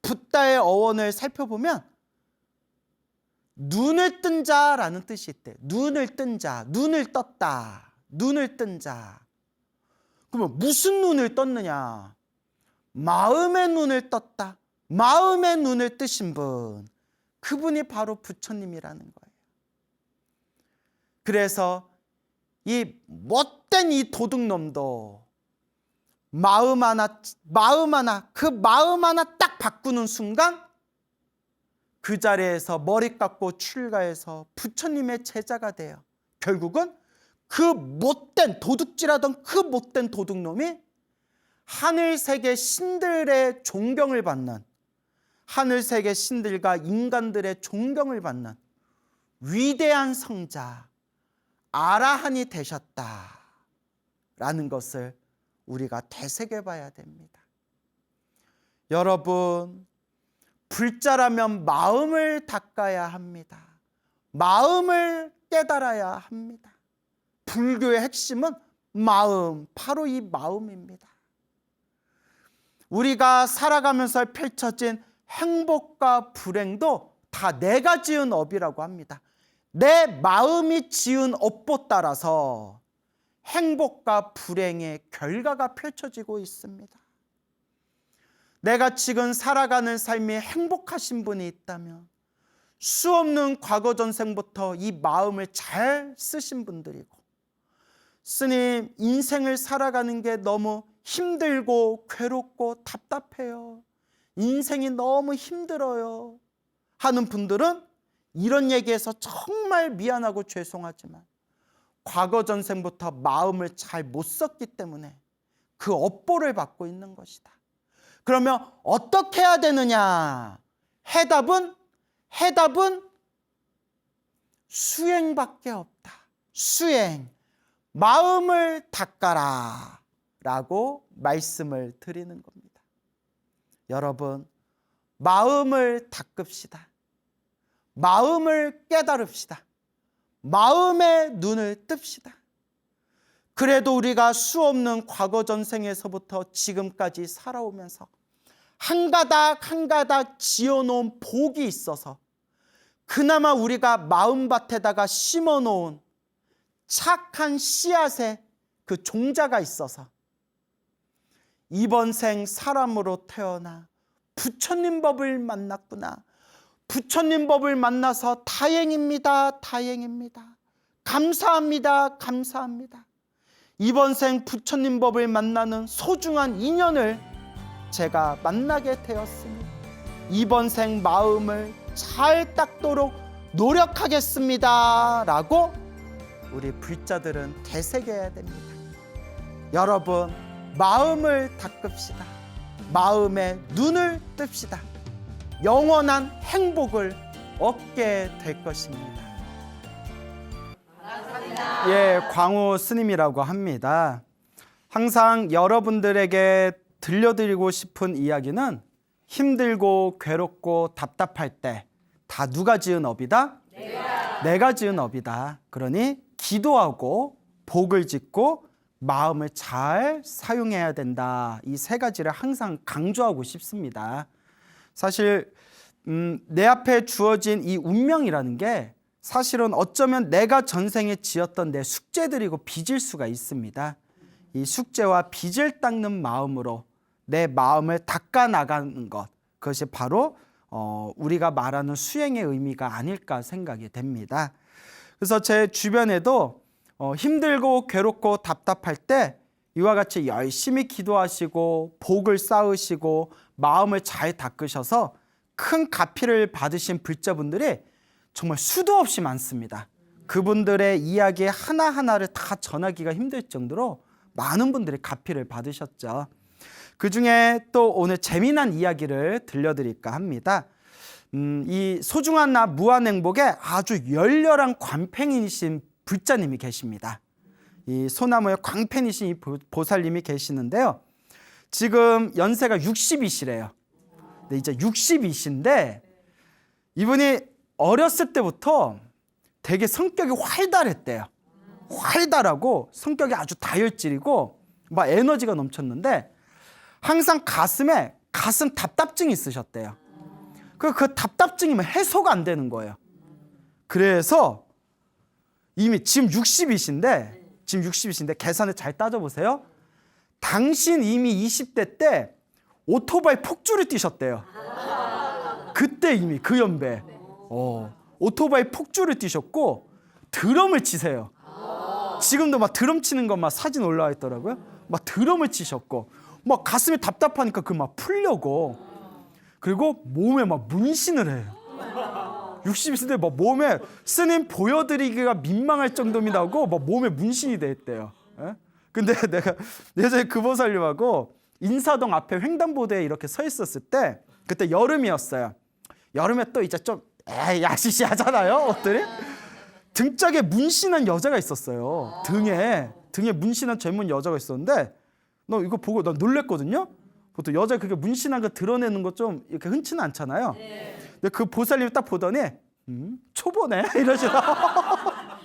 A: 붓다의 어원을 살펴보면 눈을 뜬 자라는 뜻이 있대. 눈을 뜬 자, 눈을 떴다, 눈을 뜬 자. 그러면 무슨 눈을 떴느냐? 마음의 눈을 떴다. 마음의 눈을 뜨신 분, 그분이 바로 부처님이라는 거예요. 그래서 이 못된 이 도둑놈도 마음 하나 그 마음 하나 딱 바꾸는 순간 그 자리에서 머리 깎고 출가해서 부처님의 제자가 돼요. 결국은 그 못된 도둑질하던 그 못된 도둑놈이 하늘세계 신들의 존경을 받는, 하늘세계 신들과 인간들의 존경을 받는 위대한 성자 아라한이 되셨다라는 것을 우리가 되새겨봐야 됩니다. 여러분, 불자라면 마음을 닦아야 합니다. 마음을 깨달아야 합니다. 불교의 핵심은 마음, 바로 이 마음입니다. 우리가 살아가면서 펼쳐진 행복과 불행도 다 내가 지은 업이라고 합니다. 내 마음이 지은 업보 따라서 행복과 불행의 결과가 펼쳐지고 있습니다. 내가 지금 살아가는 삶이 행복하신 분이 있다면 수없는 과거 전생부터 이 마음을 잘 쓰신 분들이고, 스님, 인생을 살아가는 게 너무 힘들고 괴롭고 답답해요, 인생이 너무 힘들어요 하는 분들은 이런 얘기해서 정말 미안하고 죄송하지만 과거 전생부터 마음을 잘 못 썼기 때문에 그 업보를 받고 있는 것이다. 그러면 어떻게 해야 되느냐? 해답은 수행밖에 없다. 수행. 마음을 닦아라 라고 말씀을 드리는 겁니다. 여러분, 마음을 닦읍시다. 마음을 깨달읍시다. 마음의 눈을 뜹시다. 그래도 우리가 수없는 과거 전생에서부터 지금까지 살아오면서 한 가닥 지어놓은 복이 있어서, 그나마 우리가 마음밭에다가 심어놓은 착한 씨앗의 그 종자가 있어서 이번 생 사람으로 태어나 부처님 법을 만났구나. 부처님 법을 만나서 다행입니다. 다행입니다. 감사합니다. 감사합니다. 이번 생 부처님 법을 만나는 소중한 인연을 제가 만나게 되었으니 이번 생 마음을 잘 닦도록 노력하겠습니다. 라고 우리 불자들은 되새겨야 됩니다. 여러분, 마음을 닦읍시다. 마음의 눈을 뜹시다. 영원한 행복을 얻게 될 것입니다. 예, 광우 스님이라고 합니다. 항상 여러분들에게 들려드리고 싶은 이야기는 힘들고 괴롭고 답답할 때 다 누가 지은 업이다? 내가 지은 업이다. 그러니 기도하고 복을 짓고 마음을 잘 사용해야 된다. 이 세 가지를 항상 강조하고 싶습니다. 사실 내 앞에 주어진 이 운명이라는 게 사실은 어쩌면 내가 전생에 지었던 내 숙제들이고 빚일 수가 있습니다. 이 숙제와 빚을 닦는 마음으로 내 마음을 닦아 나가는 것, 그것이 바로 우리가 말하는 수행의 의미가 아닐까 생각이 됩니다. 그래서 제 주변에도 힘들고 괴롭고 답답할 때 이와 같이 열심히 기도하시고 복을 쌓으시고 마음을 잘 닦으셔서 큰 가피를 받으신 불자분들이 정말 수도 없이 많습니다. 그분들의 이야기 하나하나를 다 전하기가 힘들 정도로 많은 분들이 가피를 받으셨죠. 그 중에 또 오늘 재미난 이야기를 들려드릴까 합니다. 이 소중한 나 무한행복에 아주 열렬한 관팬이신 불자님이 계십니다. 이 소나무의 광팬이신 이 보살님이 계시는데요. 지금 연세가 60이시래요. 근데 이제 60이신데 이분이 어렸을 때부터 되게 성격이 활달했대요. 활달하고 성격이 아주 다혈질이고 막 에너지가 넘쳤는데 항상 가슴 답답증이 있으셨대요. 그 답답증이 해소가 안 되는 거예요. 그래서 이미 지금 60이신데 계산을 잘 따져보세요. 당신 이미 20대 때 오토바이 폭주를 뛰셨대요. 그때 이미 그 연배 오토바이 폭주를 뛰셨고 드럼을 치세요. 지금도 막 드럼 치는 거 막 사진 올라와 있더라고요. 막 드럼을 치셨고 막 가슴이 답답하니까 그 막 풀려고 그리고 몸에 막 문신을 해요. 60인데 막 몸에 스님 보여드리기가 민망할 정도입니다 하고 막 몸에 문신이 돼 있대요. 예? 근데 내가 예전에 그 보살님하고 인사동 앞에 횡단보도에 이렇게 서 있었을 때 그때 여름이었어요. 여름에 또 이제 좀 야시시하잖아요 옷들이. 등짝에 문신한 여자가 있었어요. 등에 문신한 젊은 여자가 있었는데 너 이거 보고 나 놀랬거든요. 보통 여자 그게 문신한 거 드러내는 거 좀 이렇게 흔치는 않잖아요. 근데 그 보살님이 딱 보더니 초보네 이러시나.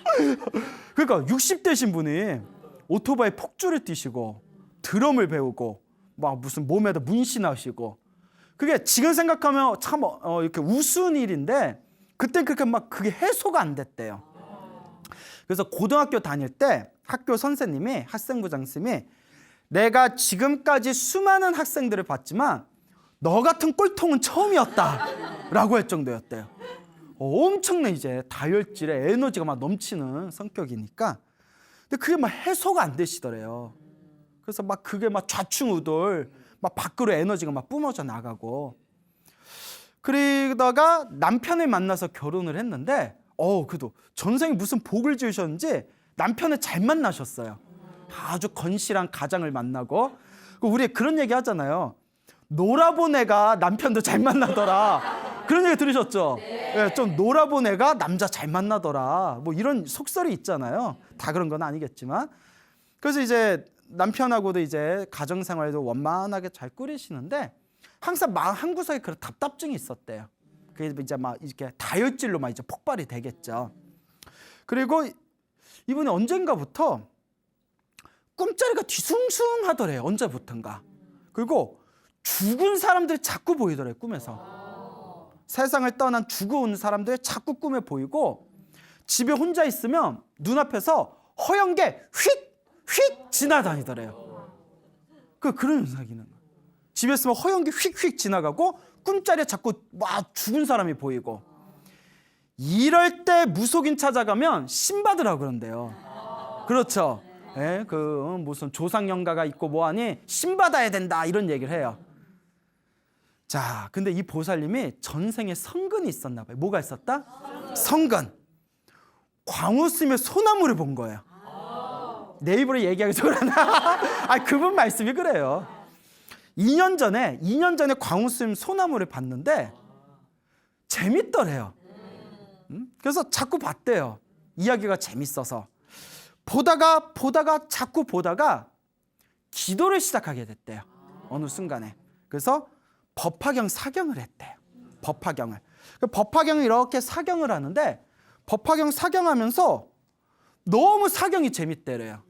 A: 그러니까 60대신 분이 오토바이 폭주를 뛰시고 드럼을 배우고 막 무슨 몸에다 문신하시고 그게 지금 생각하면 참 이렇게 우스운 일인데 그때 그렇게 막 그게 해소가 안 됐대요. 그래서 고등학교 다닐 때 학교 선생님이 학생부장님이 내가 지금까지 수많은 학생들을 봤지만 너 같은 꼴통은 처음이었다 라고 할 정도였대요. 엄청난 이제 다혈질에 에너지가 막 넘치는 성격이니까 근데 그게 막 해소가 안 되시더래요. 그래서 막 그게 막 좌충우돌 막 밖으로 에너지가 막 뿜어져 나가고 그러다가 남편을 만나서 결혼을 했는데 그래도 전생에 무슨 복을 지으셨는지 남편을 잘 만나셨어요. 아주 건실한 가장을 만나고 우리 그런 얘기 하잖아요. 놀아본 애가 남편도 잘 만나더라. 그런 얘기 들으셨죠? 네, 좀 놀아본 애가 남자 잘 만나더라. 뭐 이런 속설이 있잖아요. 다 그런 건 아니겠지만. 그래서 이제 남편하고도 이제 가정생활도 원만하게 잘 꾸리시는데 항상 마음 한구석에 그런 답답증이 있었대요. 그게 이제 막 이렇게 다혈질로 막 이제 폭발이 되겠죠. 그리고 이분이 언젠가부터 꿈자리가 뒤숭숭하더래요. 언제부턴가. 그리고 죽은 사람들이 자꾸 보이더래요. 꿈에서. 세상을 떠난 죽어온 사람들이 자꾸 꿈에 보이고 집에 혼자 있으면 눈앞에서 허연 게 휙 지나다니더래요. 그런 현상이 있는 거예요. 집에 있으면 허연기 휙휙 지나가고 꿈자리에 자꾸 막 죽은 사람이 보이고, 이럴 때 무속인 찾아가면 신 받으라고 그런대요. 그렇죠. 예, 무슨 조상영가가 있고 뭐하니 신 받아야 된다 이런 얘기를 해요. 자, 근데 이 보살님이 전생에 성근이 있었나 봐요. 뭐가 있었다? 성근. 광우스님의 소나무를 본 거예요. 내 입으로 얘기하기 좀 그러나 그분 말씀이 그래요. 2년 전에 광우스님 소나무를 봤는데 재밌더래요. 그래서 자꾸 봤대요. 이야기가 재밌어서. 보다가 자꾸 보다가 기도를 시작하게 됐대요. 어느 순간에. 그래서 법화경 사경을 했대요. 법화경을 이렇게 사경을 하는데, 법화경 사경하면서 너무 사경이 재밌대래요.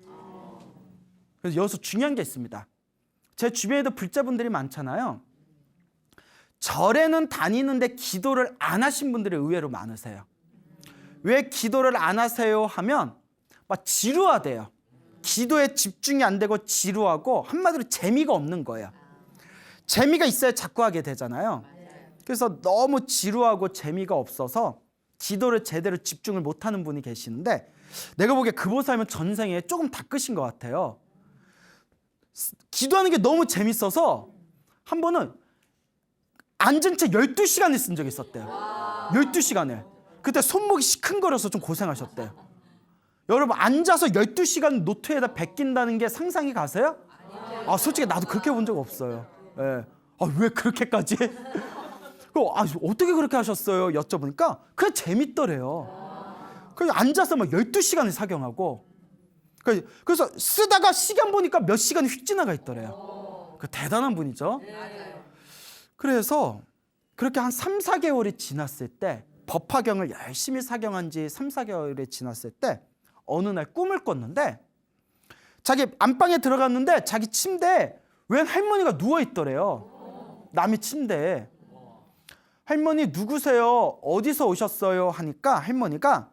A: 그래서 여기서 중요한 게 있습니다. 제 주변에도 불자분들이 많잖아요. 절에는 다니는데 기도를 안 하신 분들이 의외로 많으세요. 왜 기도를 안 하세요 하면 막 지루하대요. 기도에 집중이 안 되고 지루하고, 한마디로 재미가 없는 거예요. 재미가 있어야 자꾸 하게 되잖아요. 그래서 너무 지루하고 재미가 없어서 기도를 제대로 집중을 못하는 분이 계시는데, 내가 보기에 그 보살님은 전생에 조금 닦으신 것 같아요. 기도하는 게 너무 재밌어서 한 번은 앉은 채 12시간을 쓴 적이 있었대요. 12시간을. 그때 손목이 시큰거려서 좀 고생하셨대요. 여러분, 앉아서 12시간 노트에다 베낀다는 게 상상이 가세요? 솔직히 나도 그렇게 본 적 없어요. 예. 왜 그렇게까지? 어떻게 그렇게 하셨어요? 여쭤보니까 그게 재밌더래요. 그래서 앉아서 막 12시간을 사경하고, 그래서 쓰다가 시간 보니까 몇 시간이 휙 지나가 있더래요. 대단한 분이죠. 그래서 그렇게 한 3, 4개월이 지났을 때, 법화경을 열심히 사경한 지 3, 4개월이 지났을 때 어느 날 꿈을 꿨는데, 자기 안방에 들어갔는데 자기 침대에 웬 할머니가 누워있더래요. 남의 침대에. 할머니 누구세요? 어디서 오셨어요? 하니까 할머니가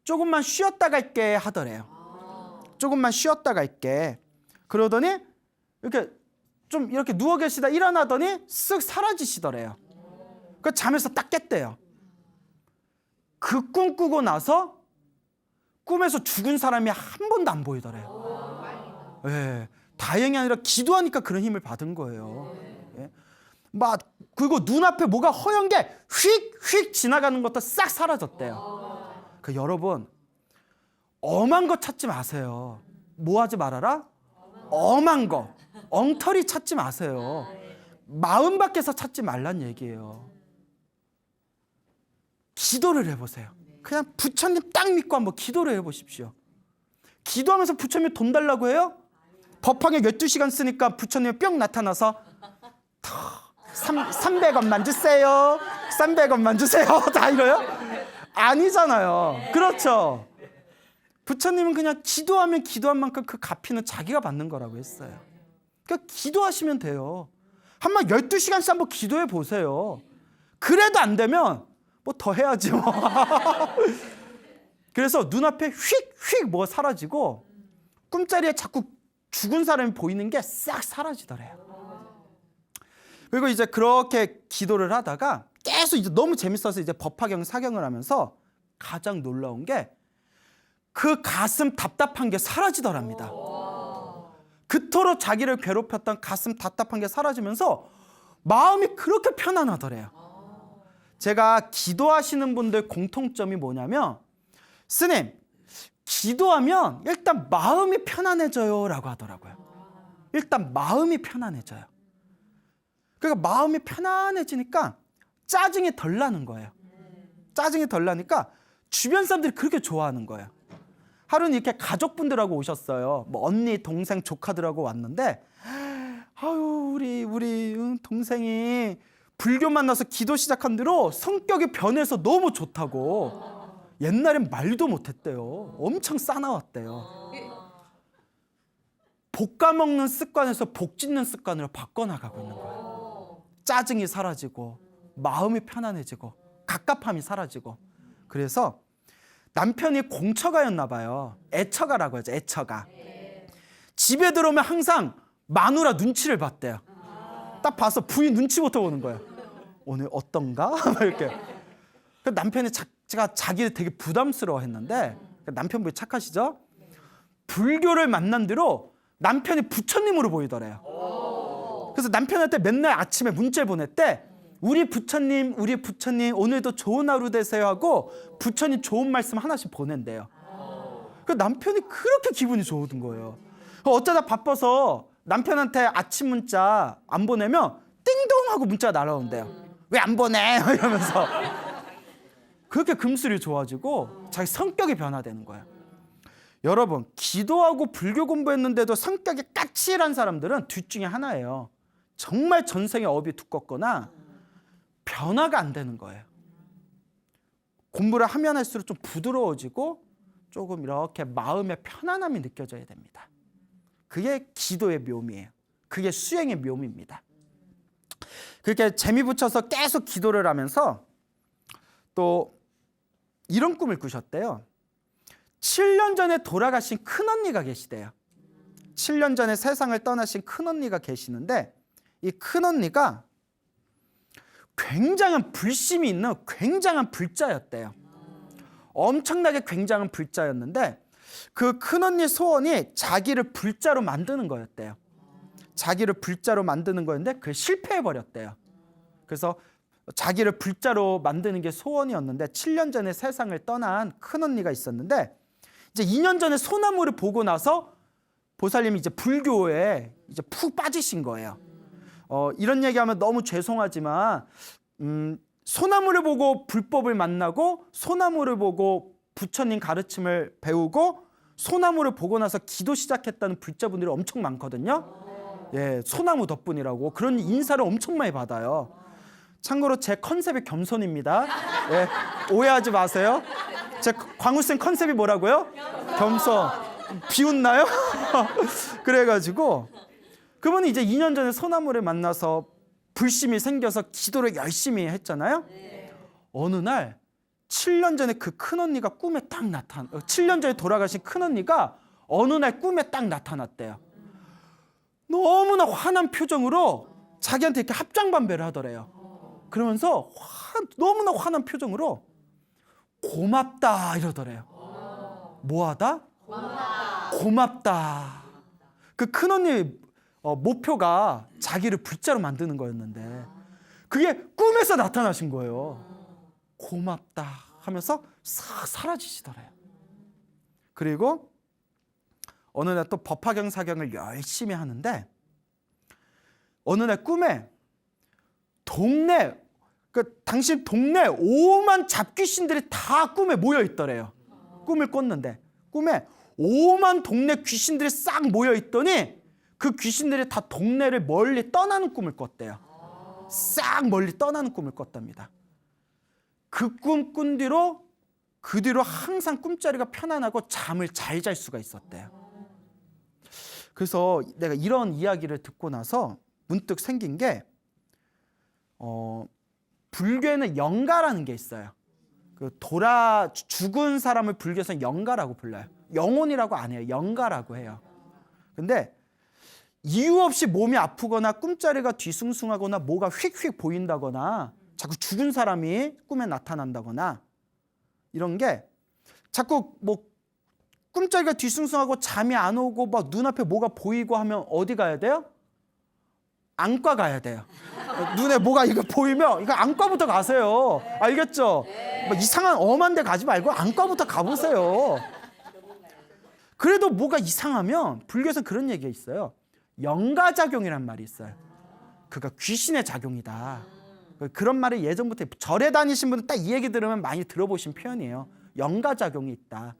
A: 조금만 쉬었다 갈게 하더래요. 조금만 쉬었다 갈게. 그러더니 이렇게 누워 계시다 일어나더니 쓱 사라지시더래요. 그 잠에서 딱 깼대요. 그 꿈 꾸고 나서 꿈에서 죽은 사람이 한 번도 안 보이더래요. 예, 다행이 아니라 기도하니까 그런 힘을 받은 거예요. 예. 그리고 눈앞에 뭐가 허연 게 휙휙 지나가는 것도 싹 사라졌대요. 여러분, 엄한 거 찾지 마세요. 뭐 하지 말아라? 엄한 거, 엉터리 찾지 마세요. 마음 밖에서 찾지 말란 얘기예요. 기도를 해보세요. 그냥 부처님 딱 믿고 한번 기도를 해보십시오. 기도하면서 부처님이 돈 달라고 해요? 법화경 12시간 쓰니까 부처님이 뿅 나타나서 300원만 주세요. 300원만 주세요. 다 이래요? 아니잖아요. 그렇죠? 부처님은 그냥 기도하면 기도한 만큼 그 갚이는 자기가 받는 거라고 했어요. 그러니까 기도하시면 돼요. 한번 12시간씩 한번 기도해 보세요. 그래도 안 되면 뭐 더 해야지 뭐. 그래서 눈앞에 휙휙 뭐가 사라지고 꿈자리에 자꾸 죽은 사람이 보이는 게 싹 사라지더래요. 그리고 이제 그렇게 기도를 하다가 계속 이제 너무 재밌어서 이제 법화경 사경을 하면서 가장 놀라운 게 그 가슴 답답한 게 사라지더랍니다. 그토록 자기를 괴롭혔던 가슴 답답한 게 사라지면서 마음이 그렇게 편안하더래요. 제가 기도하시는 분들 공통점이 뭐냐면, 스님, 기도하면 일단 마음이 편안해져요 라고 하더라고요. 일단 마음이 편안해져요. 그러니까 마음이 편안해지니까 짜증이 덜 나는 거예요. 짜증이 덜 나니까 주변 사람들이 그렇게 좋아하는 거예요. 하루는 이렇게 가족분들하고 오셨어요. 뭐 언니, 동생, 조카들하고 왔는데, 우리 동생이 불교 만나서 기도 시작한 뒤로 성격이 변해서 너무 좋다고. 옛날엔 말도 못했대요. 엄청 싸나웠대요. 볶아 먹는 습관에서 복 짓는 습관으로 바꿔나가고 있는 거예요. 짜증이 사라지고 마음이 편안해지고 갑갑함이 사라지고. 그래서 남편이 공처가였나 봐요. 애처가라고 하죠. 애처가. 집에 들어오면 항상 마누라 눈치를 봤대요. 딱 봐서 부인 눈치부터 보는 거예요. 오늘 어떤가? 막 이렇게. 그 남편이 자기를 되게 부담스러워했는데, 남편분이 착하시죠? 불교를 만난 뒤로 남편이 부처님으로 보이더래요. 그래서 남편한테 맨날 아침에 문자 보냈대. 우리 부처님 오늘도 좋은 하루 되세요 하고 부처님 좋은 말씀 하나씩 보낸대요. 그 남편이 그렇게 기분이 좋은 거예요. 어쩌다 바빠서 남편한테 아침 문자 안 보내면 띵동 하고 문자가 날아온대요. 왜 안 보내? 이러면서. 그렇게 금슬이 좋아지고 자기 성격이 변화되는 거예요. 여러분, 기도하고 불교 공부했는데도 성격이 까칠한 사람들은 둘 중에 하나예요. 정말 전생의 업이 두껍거나 변화가 안 되는 거예요. 공부를 하면 할수록 좀 부드러워지고 조금 이렇게 마음의 편안함이 느껴져야 됩니다. 그게 기도의 묘미예요. 그게 수행의 묘미입니다. 그렇게 재미 붙여서 계속 기도를 하면서 또 이런 꿈을 꾸셨대요. 7년 전에 돌아가신 큰언니가 계시대요. 7년 전에 세상을 떠나신 큰언니가 계시는데 이 큰언니가 굉장한 불심이 있는 굉장한 불자였대요. 엄청나게 굉장한 불자였는데 그 큰언니 소원이 자기를 불자로 만드는 거였대요. 자기를 불자로 만드는 거였는데 그게 실패해버렸대요. 그래서 자기를 불자로 만드는 게 소원이었는데 7년 전에 세상을 떠난 큰언니가 있었는데 이제 2년 전에 소나무를 보고 나서 보살님이 이제 불교에 이제 푹 빠지신 거예요. 이런 얘기하면 너무 죄송하지만 소나무를 보고 불법을 만나고 소나무를 보고 부처님 가르침을 배우고 소나무를 보고 나서 기도 시작했다는 불자분들이 엄청 많거든요. 예, 소나무 덕분이라고 그런 인사를 엄청 많이 받아요. 참고로 제 컨셉이 겸손입니다. 예, 오해하지 마세요. 제 광우쌤 컨셉이 뭐라고요? 겸손. 비웃나요? 그래가지고 그분이 이제 2년 전에 소나무를 만나서 불심이 생겨서 기도를 열심히 했잖아요. 어느 날 7년 전에 그 큰언니가 꿈에 딱 7년 전에 돌아가신 큰언니가 어느 날 꿈에 딱 나타났대요. 너무나 화난 표정으로 자기한테 이렇게 합장반배를 하더래요. 그러면서 너무나 화난 표정으로 고맙다 이러더래요. 뭐하다? 고맙다. 그 큰언니 목표가 자기를 불자로 만드는 거였는데 그게 꿈에서 나타나신 거예요. 고맙다 하면서 싹 사라지시더래요. 그리고 어느 날 또 법화경 사경을 열심히 하는데 어느 날 꿈에 당신 동네 오만 잡귀신들이 다 꿈에 모여 있더래요. 꿈을 꿨는데 꿈에 오만 동네 귀신들이 싹 모여 있더니 그 귀신들이 다 동네를 멀리 떠나는 꿈을 꿨대요. 싹 멀리 떠나는 꿈을 꿨답니다. 그 꿈 꾼 뒤로 그 뒤로 항상 꿈자리가 편안하고 잠을 잘 잘 수가 있었대요. 그래서 내가 이런 이야기를 듣고 나서 문득 생긴 게 불교에는 영가라는 게 있어요. 죽은 사람을 불교에서는 영가라고 불러요. 영혼이라고 안 해요. 영가라고 해요. 근데 이유 없이 몸이 아프거나 꿈자리가 뒤숭숭하거나 뭐가 휙휙 보인다거나 자꾸 죽은 사람이 꿈에 나타난다거나 이런 게 자꾸 뭐 꿈자리가 뒤숭숭하고 잠이 안 오고 막 눈앞에 뭐가 보이고 하면 어디 가야 돼요? 안과 가야 돼요. 눈에 뭐가 이거 보이면 이거 안과부터 가세요. 알겠죠? 뭐 이상한 엄한 데 가지 말고 안과부터 가보세요. 그래도 뭐가 이상하면 불교에서 그런 얘기가 있어요. 영가작용이란 말이 있어요. 그러니까 귀신의 작용이다. 그런 말을 예전부터 절에 다니신 분들 딱 이 얘기 들으면 많이 들어보신 표현이에요. 영가작용이 있다.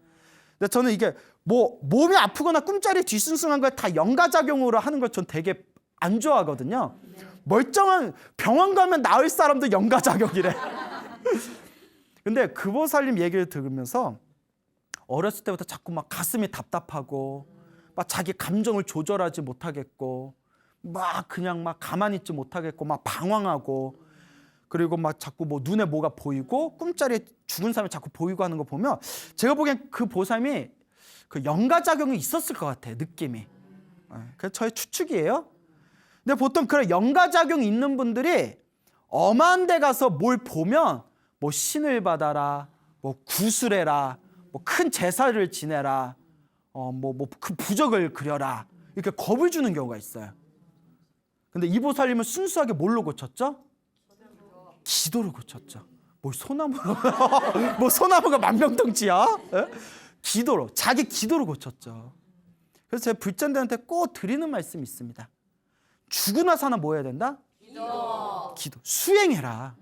A: 근데 저는 이게 뭐 몸이 아프거나 꿈자리 뒤숭숭한 걸 다 영가작용으로 하는 걸 전 되게 안 좋아하거든요. 멀쩡한 병원 가면 나을 사람도 영가작용이래. 근데 그 보살님 얘기를 들으면서 어렸을 때부터 자꾸 막 가슴이 답답하고 막 자기 감정을 조절하지 못하겠고 막 그냥 막 가만히 있지 못하겠고 막 방황하고 그리고 막 자꾸 뭐 눈에 뭐가 보이고 꿈자리에 죽은 사람이 자꾸 보이고 하는 거 보면 제가 보기엔 그 보살님이 그 영가작용이 있었을 것 같아요. 느낌이. 그게 저의 추측이에요. 근데 보통 그런 연가작용이 있는 분들이 엄한 데 가서 뭘 보면 뭐 신을 받아라, 뭐 구술해라, 뭐 큰 제사를 지내라, 뭐 그 부적을 그려라, 이렇게 겁을 주는 경우가 있어요. 근데 이 보살님은 순수하게 뭘로 고쳤죠? 기도로 고쳤죠. 뭐 소나무가 뭐 소나무가 만병통치야? 예? 기도로, 자기 기도로 고쳤죠. 그래서 제가 불전대한테 꼭 드리는 말씀이 있습니다. 죽고 나서 하나 뭐 해야 된다? 기도. 수행해라.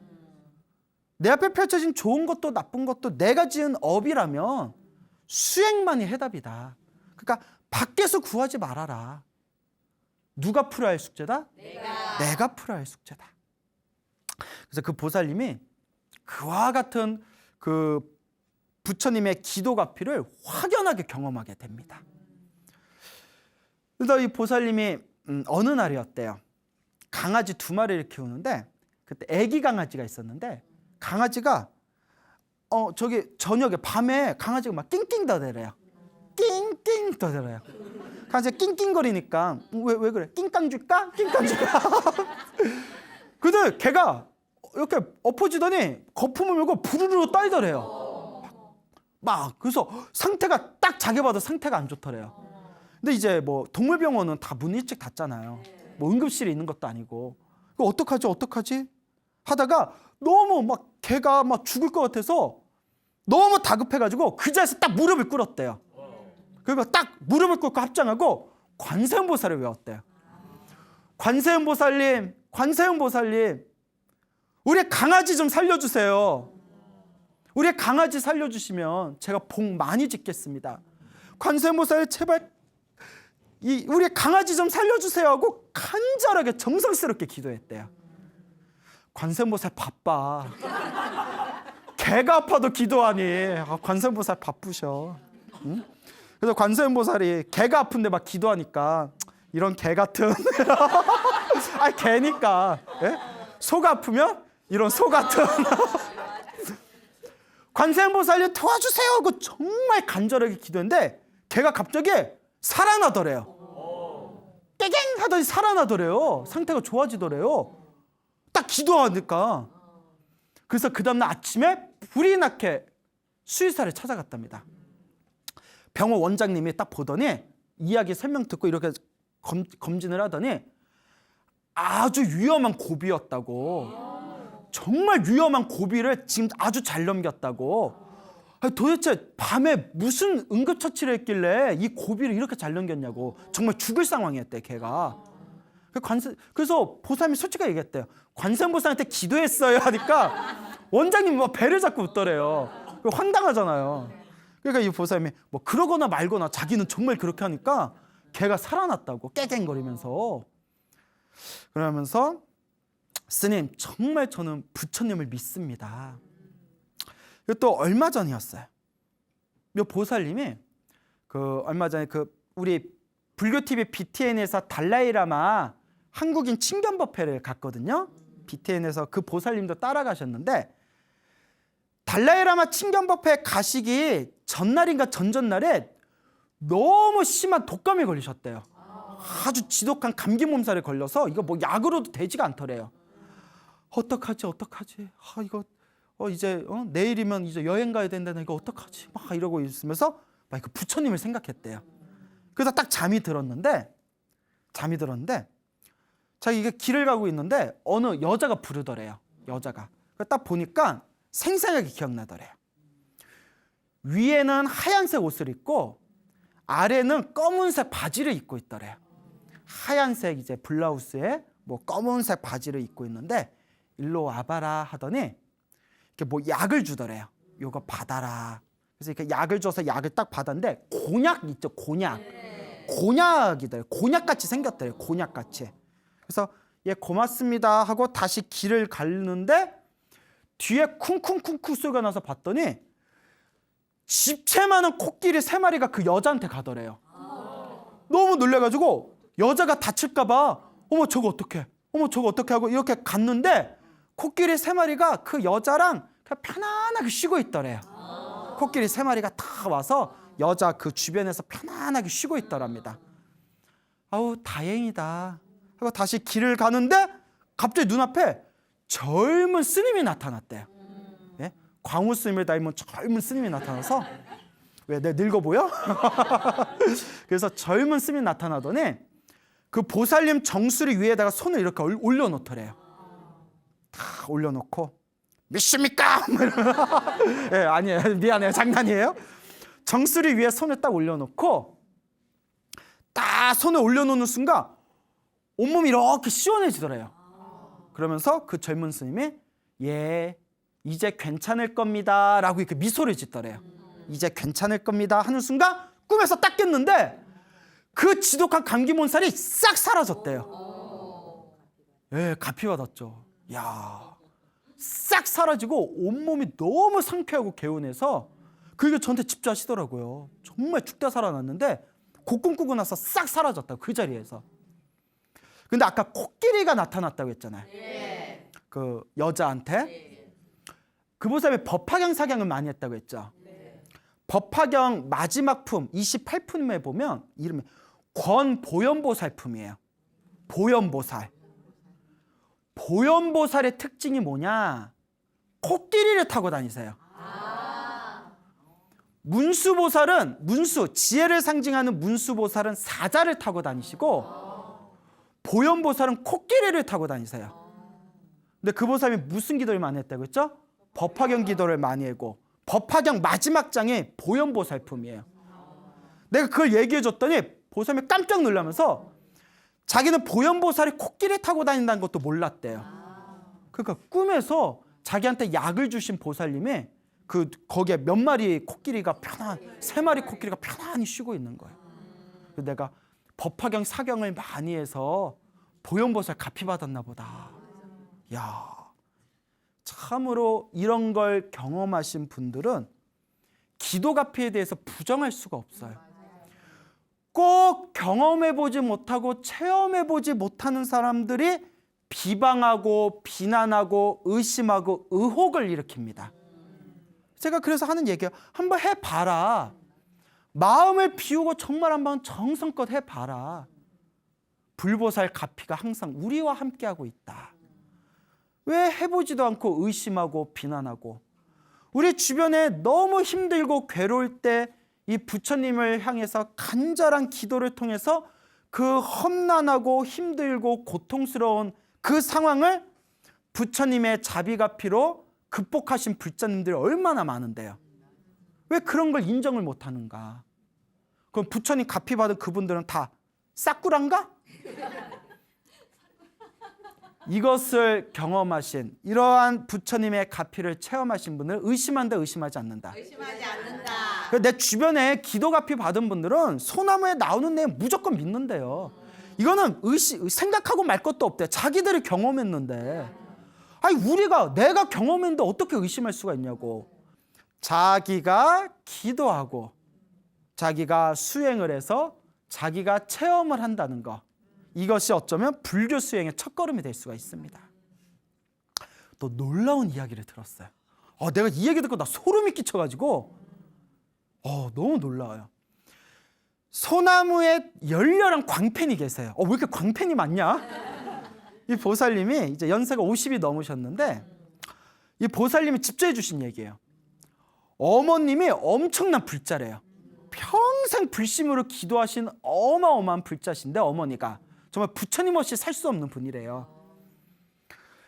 A: 내 앞에 펼쳐진 좋은 것도 나쁜 것도 내가 지은 업이라면 수행만이 해답이다. 그러니까 밖에서 구하지 말아라. 누가 풀어야 할 숙제다? 내가 풀어야 할 숙제다. 그래서 그 보살님이 그와 같은 그 부처님의 기도 가피를 확연하게 경험하게 됩니다. 그래서 이 보살님이 어느 날이었대요. 강아지 2마리를 키우는데 그때 아기 강아지가 있었는데 강아지가 저기 저녁에 밤에 강아지가 막 낑낑 더대래요. 낑낑 더대래요. 강아지가 낑낑거리니까 왜 그래? 낑깡 줄까? 낑깡 줄까? 근데 걔가 이렇게 엎어지더니 거품을 물고 부르르 떨더래요. 막 그래서 상태가 딱 자기 봐도 상태가 안 좋더래요. 근데 이제 뭐 동물병원은 다 문 일찍 닫잖아요. 뭐 응급실에 있는 것도 아니고. 어떡하지 하다가 너무 막 걔가 막 죽을 것 같아서 너무 다급해가지고 그 자리에서 딱 무릎을 꿇었대요. 그리고 딱 무릎을 꿇고 합장하고 관세음보살을 외웠대요. 관세음보살님, 우리 강아지 좀 살려주세요. 우리 강아지 살려주시면 제가 복 많이 짓겠습니다. 관세음보살 제발 우리 강아지 좀 살려주세요 하고 간절하게 정성스럽게 기도했대요. 관세음보살 바빠. 개가 아파도 기도하니. 관세음보살 바쁘셔. 응? 그래서 관세음보살이 개가 아픈데 막 기도하니까 이런 개 같은 개니까 소가 아프면 이런 소 같은 관세음보살님 도와주세요 하고 정말 간절하게 기도했는데 개가 갑자기 살아나더래요. 깨갱 하더니 살아나더래요. 상태가 좋아지더래요. 딱 기도하니까. 그래서 그 다음날 아침에 불이 나게 수의사를 찾아갔답니다. 병원 원장님이 딱 보더니 이야기 설명 듣고 이렇게 검진을 하더니 아주 위험한 고비였다고. 정말 위험한 고비를 지금 아주 잘 넘겼다고. 도대체 밤에 무슨 응급처치를 했길래 이 고비를 이렇게 잘 넘겼냐고. 정말 죽을 상황이었대 걔가. 그래서 보살님이 솔직하게 얘기했대요. 관세음보살한테 기도했어요 하니까 원장님이 막 배를 잡고 웃더래요. 황당하잖아요. 그러니까 이 보살님이 뭐 그러거나 말거나 자기는 정말 그렇게 하니까 걔가 살아났다고 깨갱거리면서. 그러면서 스님 정말 저는 부처님을 믿습니다. 또 얼마 전이었어요. 이 보살님이 얼마 전에 우리 불교 TV BTN에서 달라이라마 한국인 친견법회를 갔거든요. BTN에서 그 보살님도 따라가셨는데 달라이라마 친견법회 가시기 전날인가 전전날에 너무 심한 독감에 걸리셨대요. 아주 지독한 감기 몸살에 걸려서 이거 뭐 약으로도 되지가 않더래요. 어떡하지? 이거 이제 내일이면 이제 여행 가야 된다는 이거 어떡하지? 막 이러고 있으면서 막 그 부처님을 생각했대요. 그래서 딱 잠이 들었는데 자기 이게 길을 가고 있는데 어느 여자가 부르더래요. 여자가. 딱 보니까 생생하게 기억나더래요. 위에는 하얀색 옷을 입고 아래는 검은색 바지를 입고 있더래요. 하얀색 이제 블라우스에 뭐 검은색 바지를 입고 있는데 일로 와봐라 하더니 이렇게 뭐 약을 주더래요. 요거 받아라. 그래서 이렇게 약을 줘서 약을 딱 받았는데 곤약 있죠, 곤약. 곤약이더래요. 곤약같이 생겼더래요. 곤약같이. 그래서 예 고맙습니다 하고 다시 길을 가는데 뒤에 쿵쿵쿵쿵 소리가 나서 봤더니 집채 많은 코끼리 3마리가 그 여자한테 가더래요. 너무 놀래가지고 여자가 다칠까 봐 어머 저거 어떡해 하고 이렇게 갔는데 코끼리 3마리가 그 여자랑 그냥 편안하게 쉬고 있더래요. 코끼리 3마리가 다 와서 여자 그 주변에서 편안하게 쉬고 있더랍니다. 아우 다행이다 하고 다시 길을 가는데 갑자기 눈앞에 젊은 스님이 나타났대요. 예? 광우 스님을 닮은 젊은 스님이 나타나서 왜 내가 늙어 보여? 그래서 젊은 스님이 나타나더니 그 보살님 정수리 위에다가 손을 이렇게 올려놓더래요. 다 올려놓고 믿습니까? 예, 아니에요. 미안해요. 장난이에요. 정수리 위에 손을 딱 올려놓고 딱 손을 올려놓는 순간 온몸이 이렇게 시원해지더래요. 그러면서 그 젊은 스님이 예, 이제 괜찮을 겁니다 라고 이렇게 미소를 짓더래요. 이제 괜찮을 겁니다 하는 순간 꿈에서 딱 깼는데 그 지독한 감기 몸살이 싹 사라졌대요. 예, 가피 받았죠. 야, 싹 사라지고 온몸이 너무 상쾌하고 개운해서 그게 저한테 집중하시더라고요. 정말 죽다 살아났는데 그 꿈 꾸고 나서 싹 사라졌다고 그 자리에서. 근데 아까 코끼리가 나타났다고 했잖아요. 그 여자한테. 그 보살이 법화경 사경을 많이 했다고 했죠. 법화경 마지막 품 28품에 보면 이름이 권보현보살품이에요. 보현보살. 보현보살의 특징이 뭐냐? 코끼리를 타고 다니세요. 문수보살은 문수, 지혜를 상징하는 문수보살은 사자를 타고 다니시고 보현보살은 코끼리를 타고 다니세요. 근데 그 보살이 무슨 기도를 많이 했다고 했죠? 법화경 기도를 많이 하고 법화경 마지막 장이 보현보살품이에요. 내가 그걸 얘기해 줬더니 보살이 깜짝 놀라면서 자기는 보현보살이 코끼리 타고 다닌다는 것도 몰랐대요. 그러니까 꿈에서 자기한테 약을 주신 보살님이 거기에 몇 마리 코끼리가 세 마리 코끼리가 편안히 쉬고 있는 거예요. 내가 법화경 사경을 많이 해서 보현보살 가피 받았나 보다. 야, 참으로 이런 걸 경험하신 분들은 기도 가피에 대해서 부정할 수가 없어요. 꼭 경험해보지 못하고 체험해보지 못하는 사람들이 비방하고 비난하고 의심하고 의혹을 일으킵니다. 제가 그래서 하는 얘기예요. 한번 해봐라. 마음을 비우고 정말 한번 정성껏 해봐라. 불보살 가피가 항상 우리와 함께하고 있다. 왜 해보지도 않고 의심하고 비난하고 우리 주변에 너무 힘들고 괴로울 때 이 부처님을 향해서 간절한 기도를 통해서 그 험난하고 힘들고 고통스러운 그 상황을 부처님의 자비가피로 극복하신 불자님들이 얼마나 많은데요. 왜 그런 걸 인정을 못하는가? 그럼 부처님 가피 받은 그분들은 다 싸꾸란가? 이것을 경험하신 이러한 부처님의 가피를 체험하신 분을 의심한다 의심하지 않는다.
B: 의심하지 않는다.
A: 내 주변에 기도 가피 받은 분들은 소나무에 나오는 내용 무조건 믿는데요. 이거는 생각하고 말 것도 없대. 자기들이 경험했는데. 아니 내가 경험했는데 어떻게 의심할 수가 있냐고. 자기가 기도하고 자기가 수행을 해서 자기가 체험을 한다는 거. 이것이 어쩌면 불교 수행의 첫걸음이 될 수가 있습니다. 또 놀라운 이야기를 들었어요. 내가 이 얘기 듣고 나 소름이 끼쳐가지고 너무 놀라워요. 소나무에 열렬한 광팬이 계세요. 왜 이렇게 광팬이 많냐? 이 보살님이 이제 연세가 50이 넘으셨는데 이 보살님이 직접 해주신 얘기예요. 어머님이 엄청난 불자래요. 평생 불심으로 기도하신 어마어마한 불자신데 어머니가 정말 부처님 없이 살 수 없는 분이래요.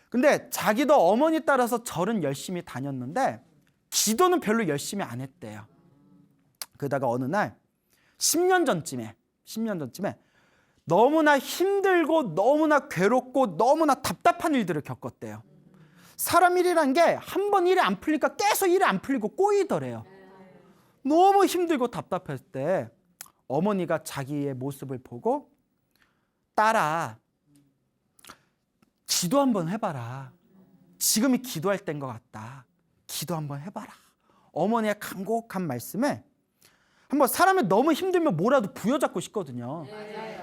A: 근데 자기도 어머니 따라서 절은 열심히 다녔는데 기도는 별로 열심히 안 했대요. 그러다가 어느 날 10년 전쯤에 너무나 힘들고 너무나 괴롭고 너무나 답답한 일들을 겪었대요. 사람 일이란 게 한 번 일이 안 풀리니까 계속 일이 안 풀리고 꼬이더래요. 너무 힘들고 답답할 때 어머니가 자기의 모습을 보고 딸아, 기도 한번 해봐라. 지금이 기도할 때인 것 같다. 기도 한번 해봐라. 어머니의 간곡한 말씀에 한번 사람이 너무 힘들면 뭐라도 부여잡고 싶거든요.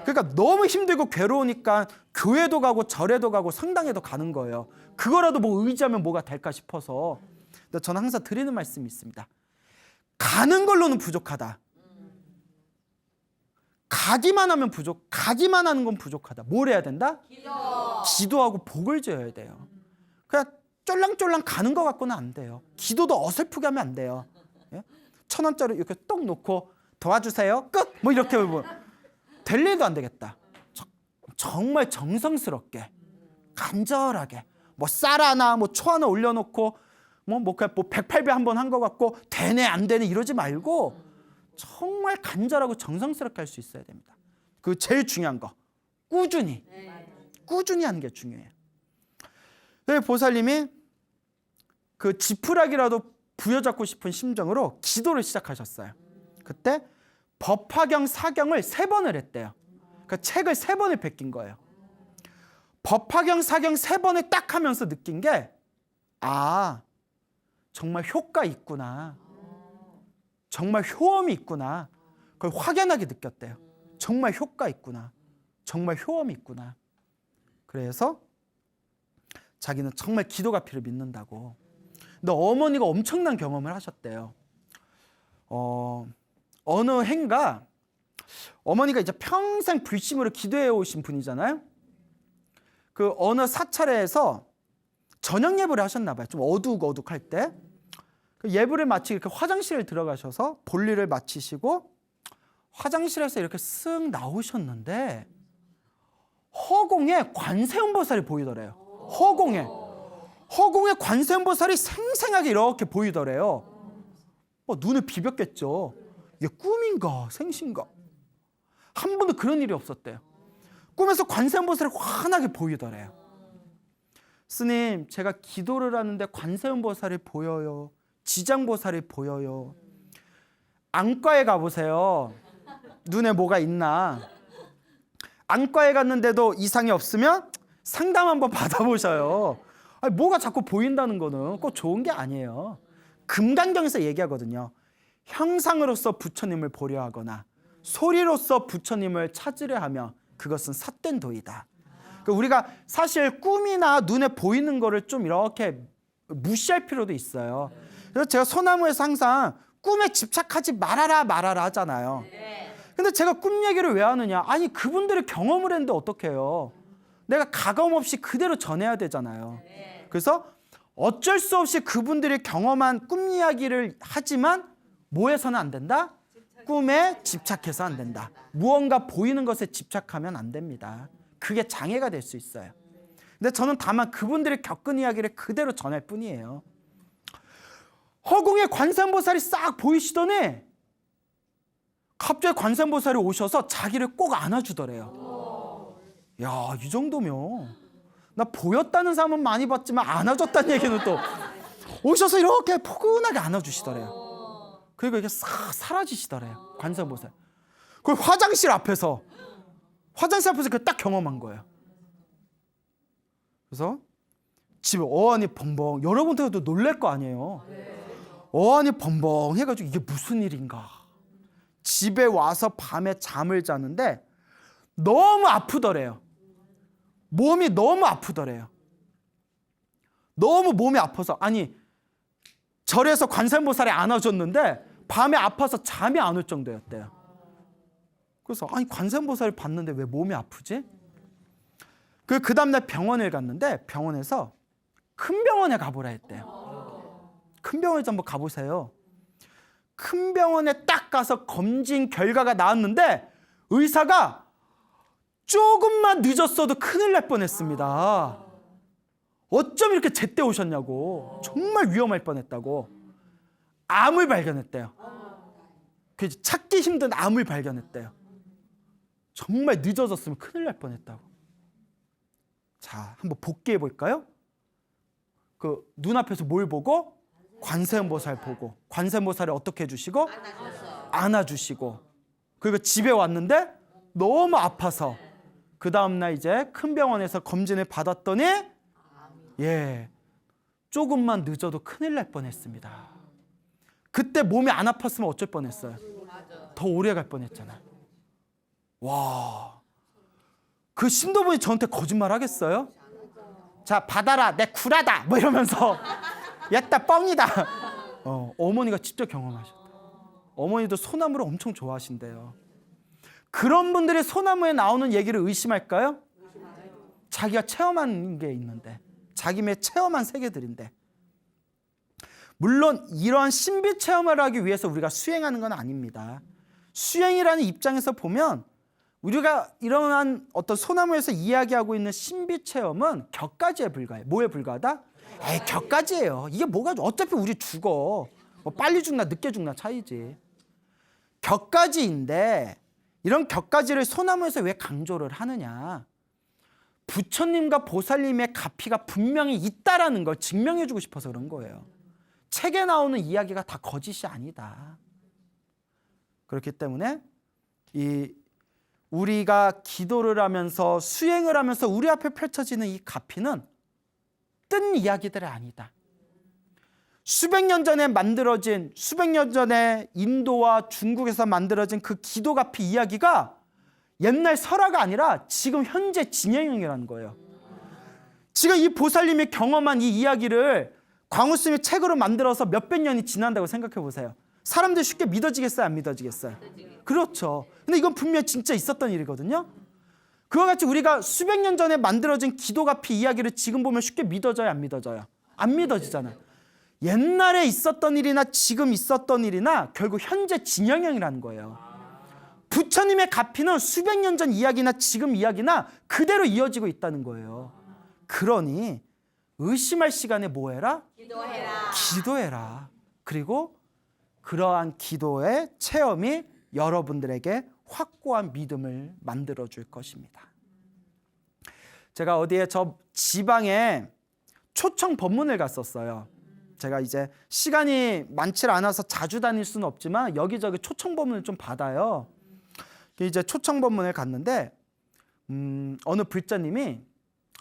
A: 그러니까 너무 힘들고 괴로우니까 교회도 가고 절에도 가고 성당에도 가는 거예요. 그거라도 뭐 의지하면 뭐가 될까 싶어서. 근데 저는 항상 드리는 말씀이 있습니다. 가는 걸로는 부족하다. 가기만 하면 가기만 하는 건 부족하다. 뭘 해야 된다? 기도하고 복을 줘야 돼요. 그냥 쫄랑쫄랑 가는 것 갖고는 안 돼요. 기도도 어설프게 하면 안 돼요. 예? 1,000원짜리 이렇게 똑 놓고 도와주세요. 끝! 뭐 이렇게 될 일도 안 되겠다. 정말 정성스럽게, 간절하게, 뭐 쌀 하나, 뭐 초 하나 올려놓고, 그냥 108배 한 번 한 것 같고, 되네, 안 되네, 이러지 말고, 정말 간절하고 정성스럽게 할 수 있어야 됩니다. 그 제일 중요한 거. 꾸준히 하는 게 중요해요. 보살님이 그 지푸라기라도 부여잡고 싶은 심정으로 기도를 시작하셨어요. 그때 법화경, 사경을 3번을 했대요. 그러니까 책을 3번을 베낀 거예요. 법화경, 사경 3번을 딱 하면서 느낀 게 정말 효과 있구나. 정말 효험이 있구나. 그걸 확연하게 느꼈대요. 정말 효과 있구나. 정말 효험이 있구나. 그래서 자기는 정말 기도가 필요 믿는다고. 근데 어머니가 엄청난 경험을 하셨대요. 어느 해인가 어머니가 이제 평생 불심으로 기도해 오신 분이잖아요. 그 어느 사찰에서 저녁 예불을 하셨나 봐요. 좀 어둑어둑할 때. 그 예불을 마치고 이렇게 화장실을 들어가셔서 볼일을 마치시고 화장실에서 이렇게 쓱 나오셨는데 허공에 관세음보살이 보이더래요. 허공에 관세음보살이 생생하게 이렇게 보이더래요. 눈을 비볐겠죠. 이게 꿈인가 생신가. 한 번도 그런 일이 없었대요. 꿈에서 관세음보살이 환하게 보이더래요. 스님, 제가 기도를 하는데 관세음보살이 보여요. 지장보살이 보여요. 안과에 가보세요. 눈에 뭐가 있나. 안과에 갔는데도 이상이 없으면 상담 한번 받아보셔요. 뭐가 자꾸 보인다는 거는 꼭 좋은 게 아니에요. 금강경에서 얘기하거든요. 형상으로서 부처님을 보려 하거나 소리로서 부처님을 찾으려 하며 그것은 삿된 도이다. 그러니까 우리가 사실 꿈이나 눈에 보이는 거를 좀 이렇게 무시할 필요도 있어요. 그래서 제가 소나무에서 항상 꿈에 집착하지 말아라 하잖아요. 근데 제가 꿈 얘기를 왜 하느냐. 아니 그분들이 경험을 했는데 어떡해요. 내가 가감 없이 그대로 전해야 되잖아요. 그래서 어쩔 수 없이 그분들이 경험한 꿈 이야기를 하지만 뭐 해서는 안 된다? 꿈에 집착해서 안 된다. 무언가 보이는 것에 집착하면 안 됩니다. 그게 장애가 될 수 있어요. 근데 저는 다만 그분들이 겪은 이야기를 그대로 전할 뿐이에요. 허공에 관세음보살이 싹 보이시더니 갑자기 관세음보살이 오셔서 자기를 꼭 안아주더래요. 야, 이 정도면 나 보였다는 사람은 많이 봤지만 안아줬다는 얘기는 또 오셔서 이렇게 포근하게 안아주시더래요. 그리고 이게 싹 사라지시더래요. 관세음보살. 그걸 화장실 앞에서 그 딱 경험한 거예요. 그래서 집에 어안이 벙벙. 여러분들도 놀랄 거 아니에요. 어안이 벙벙 해가지고 이게 무슨 일인가. 집에 와서 밤에 잠을 자는데 너무 아프더래요. 몸이 너무 아프더래요. 너무 몸이 아파서 절에서 관세음보살이 안아줬는데 밤에 아파서 잠이 안 올 정도였대요. 그래서 관세음보살을 봤는데 왜 몸이 아프지? 그 다음날 병원을 갔는데 병원에서 큰 병원에 가보라 했대요. 큰 병원에 한번 가보세요. 큰 병원에 딱 가서 검진 결과가 나왔는데 의사가 조금만 늦었어도 큰일 날 뻔했습니다. 어쩜 이렇게 제때 오셨냐고. 정말 위험할 뻔했다고. 암을 발견했대요. 찾기 힘든 암을 발견했대요. 정말 늦어졌으면 큰일 날 뻔했다고. 자, 한번 복귀해 볼까요? 그 눈앞에서 뭘 보고? 관세음보살 보고. 관세음보살이 어떻게 해주시고? 안아주시고. 그리고 집에 왔는데 너무 아파서 그 다음날 이제 큰 병원에서 검진을 받았더니 조금만 늦어도 큰일 날 뻔했습니다. 그때 몸이 안 아팠으면 어쩔 뻔했어요. 더 오래 갈 뻔했잖아요. 와, 그 신도분이 저한테 거짓말 하겠어요? 자, 받아라, 내 구라다 뭐 이러면서 야따 뻥이다. 어머니가 직접 경험하셨다. 어머니도 소나무를 엄청 좋아하신대요. 그런 분들이 소나무에 나오는 얘기를 의심할까요? 자기가 체험한 게 있는데, 자기의 체험한 세계들인데. 물론 이러한 신비 체험을 하기 위해서 우리가 수행하는 건 아닙니다. 수행이라는 입장에서 보면 우리가 이러한 어떤 소나무에서 이야기하고 있는 신비 체험은 격가지에 불과해. 뭐에 불과하다? 에이, 격가지예요. 이게 뭐가 어차피 우리 죽어. 뭐 빨리 죽나 늦게 죽나 차이지. 격가지인데 이런 격가지를 소나무에서 왜 강조를 하느냐? 부처님과 보살님의 가피가 분명히 있다라는 걸 증명해주고 싶어서 그런 거예요. 책에 나오는 이야기가 다 거짓이 아니다. 그렇기 때문에 우리가 기도를 하면서 수행을 하면서 우리 앞에 펼쳐지는 이 가피는 뜬 이야기들이 아니다. 수백 년 전에 만들어진, 수백 년 전에 인도와 중국에서 만들어진 그 기도 가피 이야기가 옛날 설화가 아니라 지금 현재 진행형이라는 거예요. 지금 이 보살님이 경험한 이 이야기를 광우스님이 책으로 만들어서 몇백 년이 지난다고 생각해 보세요. 사람들 쉽게 믿어지겠어요? 안 믿어지겠어요? 그렇죠. 근데 이건 분명히 진짜 있었던 일이거든요. 그와 같이 우리가 수백 년 전에 만들어진 기도 가피 이야기를 지금 보면 쉽게 믿어져요? 안 믿어져요? 안 믿어지잖아요. 옛날에 있었던 일이나 지금 있었던 일이나 결국 현재 진행형이라는 거예요. 부처님의 가피는 수백 년 전 이야기나 지금 이야기나 그대로 이어지고 있다는 거예요. 그러니 의심할 시간에 뭐 해라?
B: 기도해라.
A: 기도해라. 그리고 그러한 기도의 체험이 여러분들에게 확고한 믿음을 만들어줄 것입니다. 제가 어디에 저 지방에 초청 법문을 갔었어요. 제가 이제 시간이 많지 않아서 자주 다닐 수는 없지만 여기저기 초청 법문을 좀 받아요. 이제 초청 법문을 갔는데 어느 불자님이,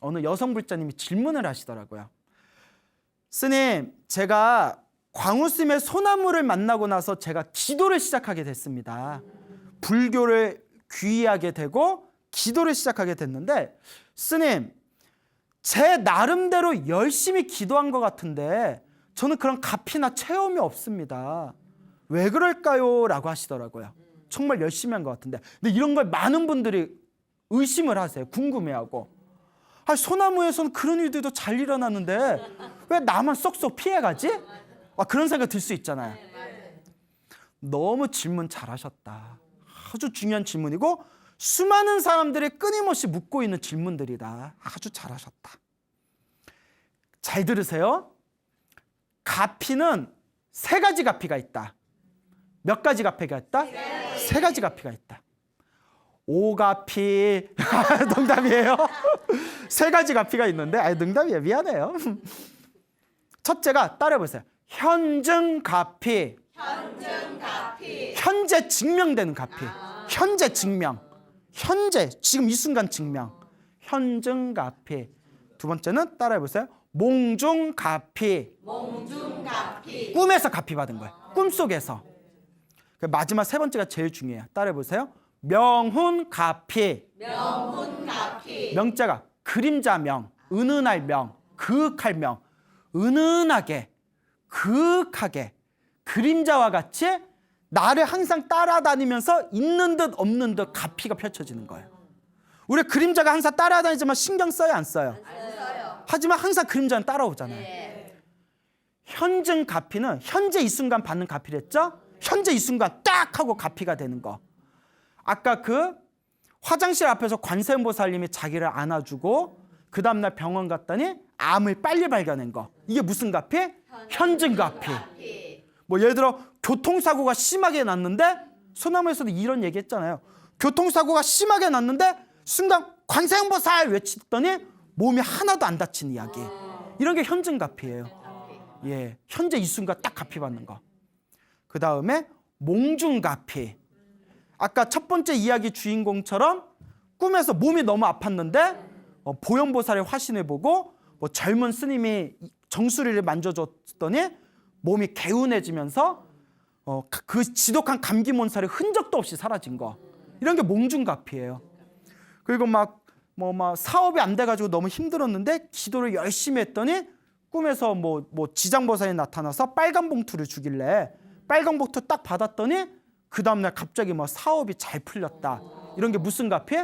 A: 어느 여성 불자님이 질문을 하시더라고요. 스님, 제가 광우스님의 소나무를 만나고 나서 제가 기도를 시작하게 됐습니다. 불교를 귀의하게 되고 기도를 시작하게 됐는데, 스님, 제 나름대로 열심히 기도한 것 같은데 저는 그런 가피나 체험이 없습니다. 왜 그럴까요? 라고 하시더라고요. 정말 열심히 한 것 같은데. 근데 이런 걸 많은 분들이 의심을 하세요. 궁금해하고. 소나무에서는 그런 일들도 잘 일어나는데 왜 나만 쏙쏙 피해가지? 그런 생각 들 수 있잖아요. 너무 질문 잘하셨다. 아주 중요한 질문이고 수많은 사람들이 끊임없이 묻고 있는 질문들이다. 아주 잘하셨다. 잘 들으세요. 가피는 세 가지 가피가 있다. 몇 가지 가피가 있다? 세 가지 가피가 있다. 오가피. 농담이에요. 세 가지 가피가 있는데 농담이에요. 미안해요. 첫째가 따라해보세요. 현증 가피. 현재 증명되는 가피. 현재 증명. 현재 지금 이 순간 증명. 현증 가피. 두 번째는 따라해보세요. 몽중 가피. 꿈에서 가피 받은 거예요. 꿈속에서. 마지막 세 번째가 제일 중요해요. 따라해보세요. 명훈 가피. 명자가 그림자 명, 은은할 명, 그윽할 명. 은은하게, 그윽하게 그림자와 같이 나를 항상 따라다니면서 있는 듯 없는 듯 가피가 펼쳐지는 거예요. 우리 그림자가 항상 따라다니지만 신경 써요? 안 써요? 하지만 항상 그림자는 따라오잖아요. 현증 가피는 현재 이 순간 받는 가피랬죠? 현재 이 순간 딱 하고 가피가 되는 거. 아까 그 화장실 앞에서 관세음보살님이 자기를 안아주고 그 다음날 병원 갔더니 암을 빨리 발견한 거. 이게 무슨 가피? 현증 가피. 뭐 예를 들어 교통사고가 심하게 났는데, 소나무에서도 이런 얘기 했잖아요. 교통사고가 심하게 났는데 순간 관세음보살 외치더니 몸이 하나도 안 다친 이야기. 이런 게 현증 가피예요. 예, 현재 이 순간 딱 가피 받는 거. 그 다음에 몽중 가피. 아까 첫 번째 이야기 주인공처럼 꿈에서 몸이 너무 아팠는데 보현보살의 화신을 보고 젊은 스님이 정수리를 만져줬더니 몸이 개운해지면서 그 지독한 감기 몬살의 흔적도 없이 사라진 거. 이런 게 몽중가피예요. 그리고 막 사업이 안 돼가지고 너무 힘들었는데 기도를 열심히 했더니 꿈에서 지장보살이 나타나서 빨간 봉투를 주길래 빨간 봉투 딱 받았더니 그 다음날 갑자기 사업이 잘 풀렸다. 이런 게 무슨 가피?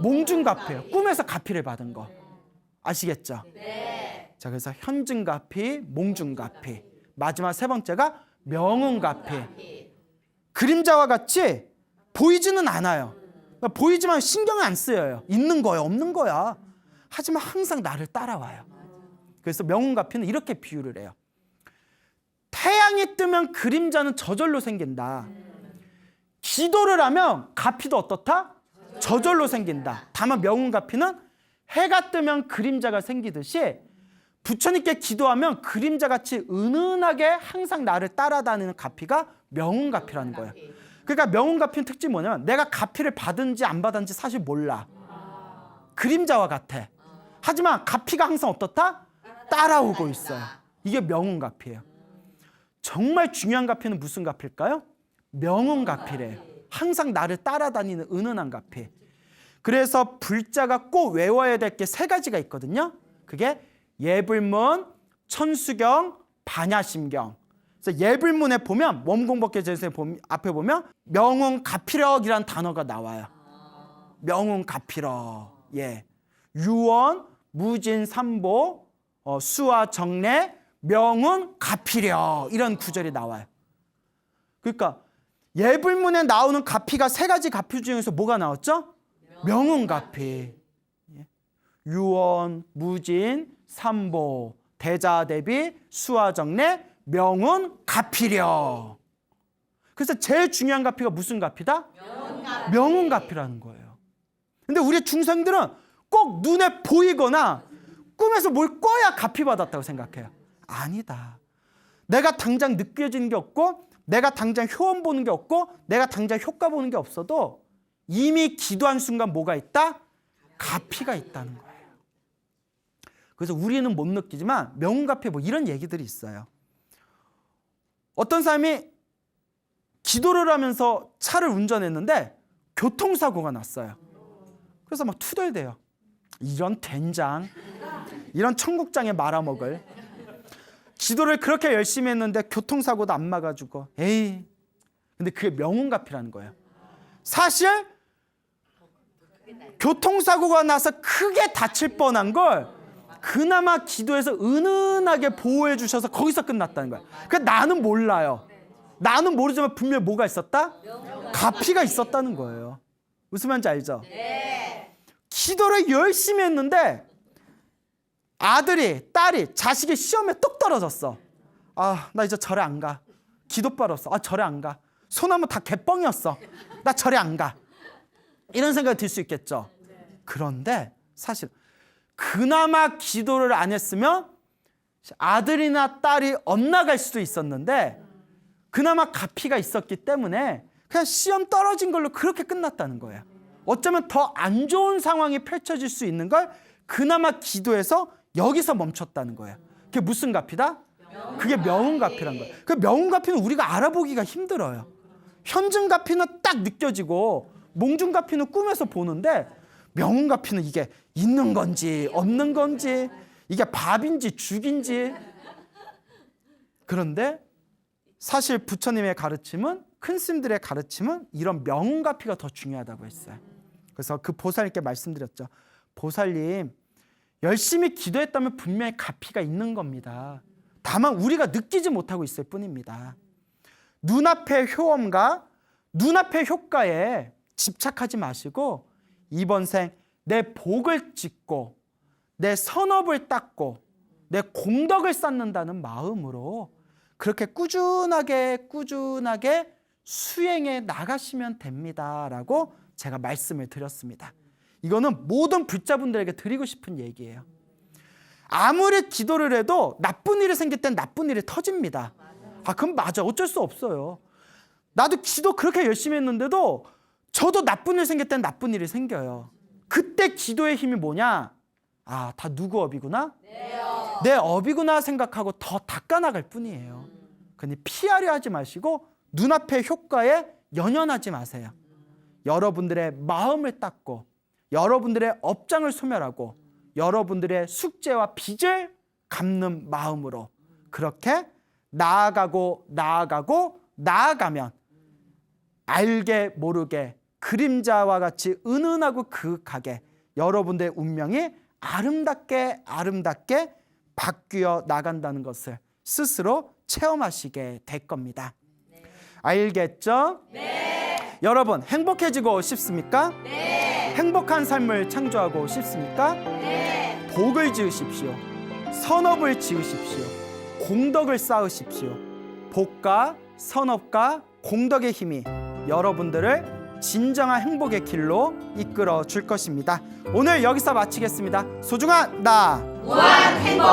A: 몽중가피예요. 꿈에서 가피를 받은 거. 아시겠죠?
B: 네.
A: 자, 그래서 현증가피, 몽중가피. 마지막 세 번째가 명운가피. 그림자와 같이 보이지는 않아요. 그러니까 보이지만 신경을 안 쓰여요. 있는 거야, 없는 거야. 하지만 항상 나를 따라와요. 그래서 명운가피는 이렇게 비유를 해요. 태양이 뜨면 그림자는 저절로 생긴다. 기도를 하면 가피도 어떻다? 저절로 생긴다. 다만 명운가피는 해가 뜨면 그림자가 생기듯이 부처님께 기도하면 그림자같이 은은하게 항상 나를 따라다니는 가피가 명운가피라는 거예요. 그러니까 명운가피는 특징이 뭐냐면 내가 가피를 받은지 안 받은지 사실 몰라. 그림자와 같아. 하지만 가피가 항상 어떻다? 따라오고 있어요. 이게 명운가피예요. 정말 중요한 가피는 무슨 가피일까요? 명운가피래요. 항상 나를 따라다니는 은은한 가피. 그래서 불자가 꼭 외워야 될 게 세 가지가 있거든요. 그게 예불문, 천수경, 반야심경. 그래서 예불문에 보면 원공법계 제세 앞에 보면 명운가피력이라는 단어가 나와요. 명운가피력. 예. 유원, 무진, 삼보, 수와 정례, 명운가피력 이런 구절이 나와요. 그러니까 예불문에 나오는 가피가 세 가지 가피 중에서 뭐가 나왔죠? 명운가피. 유원, 무진, 삼보, 대자대비, 수화정례, 명운가피력. 그래서 제일 중요한 가피가 무슨 가피다? 명운가피라는 거예요. 근데 우리 중생들은 꼭 눈에 보이거나 꿈에서 뭘 꿔야 가피 받았다고 생각해요. 아니다. 내가 당장 느껴지는 게 없고 내가 당장 효험 보는 게 없고 내가 당장 효과 보는 게 없어도 이미 기도한 순간 뭐가 있다? 가피가 있다는 거예요. 그래서 우리는 못 느끼지만 명운가피 뭐 이런 얘기들이 있어요. 어떤 사람이 기도를 하면서 차를 운전했는데 교통사고가 났어요. 그래서 막 투덜대요. 이런 된장, 이런 청국장에 말아먹을. 기도를 그렇게 열심히 했는데 교통사고도 안 막아주고 에이. 근데 그게 명운가피라는 거예요. 사실 교통사고가 나서 크게 다칠 뻔한 걸 그나마 기도해서 은은하게 보호해 주셔서 거기서 끝났다는 거야. 그러니까 나는 몰라요. 나는 모르지만 분명히 뭐가 있었다? 가피가 있었다는 거예요. 무슨 말인지 알죠?
B: 네.
A: 기도를 열심히 했는데 아들이, 딸이, 자식이 시험에 똑 떨어졌어. 아, 나 이제 절에 안 가. 기도 빨았어. 아, 절에 안 가. 소나무 다 개뻥이었어. 나 절에 안 가. 이런 생각이 들 수 있겠죠. 그런데 사실 그나마 기도를 안 했으면 아들이나 딸이 엇나갈 수도 있었는데 그나마 가피가 있었기 때문에 그냥 시험 떨어진 걸로 그렇게 끝났다는 거예요. 어쩌면 더 안 좋은 상황이 펼쳐질 수 있는 걸 그나마 기도해서 여기서 멈췄다는 거예요. 그게 무슨 가피다? 그게 명운가피란 거예요. 그 명운가피는 우리가 알아보기가 힘들어요. 현증가피는 딱 느껴지고 몽중가피는 꿈에서 보는데 명운가피는 이게 있는 건지 없는 건지 이게 밥인지 죽인지. 그런데 사실 부처님의 가르침은 큰 스님들의 가르침은 이런 명운가피가 더 중요하다고 했어요. 그래서 그 보살님께 말씀드렸죠. 보살님 열심히 기도했다면 분명히 가피가 있는 겁니다. 다만 우리가 느끼지 못하고 있을 뿐입니다. 눈앞의 효험과 눈앞의 효과에 집착하지 마시고 이번 생 내 복을 짓고 내 선업을 닦고 내 공덕을 쌓는다는 마음으로 그렇게 꾸준하게 수행해 나가시면 됩니다라고 제가 말씀을 드렸습니다. 이거는 모든 불자분들에게 드리고 싶은 얘기예요. 아무리 기도를 해도 나쁜 일이 생길 땐 나쁜 일이 터집니다. 아, 그럼 맞아. 어쩔 수 없어요. 나도 기도 그렇게 열심히 했는데도 저도 나쁜 일 생길 땐 나쁜 일이 생겨요. 그때 기도의 힘이 뭐냐? 아, 다 누구 업이구나? 내 업이구나 생각하고 더 닦아나갈 뿐이에요. 근데 피하려 하지 마시고 눈앞의 효과에 연연하지 마세요. 여러분들의 마음을 닦고 여러분들의 업장을 소멸하고 여러분들의 숙제와 빚을 갚는 마음으로 그렇게 나아가면 알게 모르게 그림자와 같이 은은하고 그윽하게 여러분들의 운명이 아름답게 바뀌어 나간다는 것을 스스로 체험하시게 될 겁니다. 알겠죠?
B: 네.
A: 여러분 행복해지고 싶습니까?
B: 네.
A: 행복한 삶을 창조하고 싶습니까?
B: 네.
A: 복을 지으십시오. 선업을 지으십시오. 공덕을 쌓으십시오. 복과 선업과 공덕의 힘이 여러분들을 진정한 행복의 길로 이끌어 줄 것입니다. 오늘 여기서 마치겠습니다. 소중한 나
B: 무한 행복.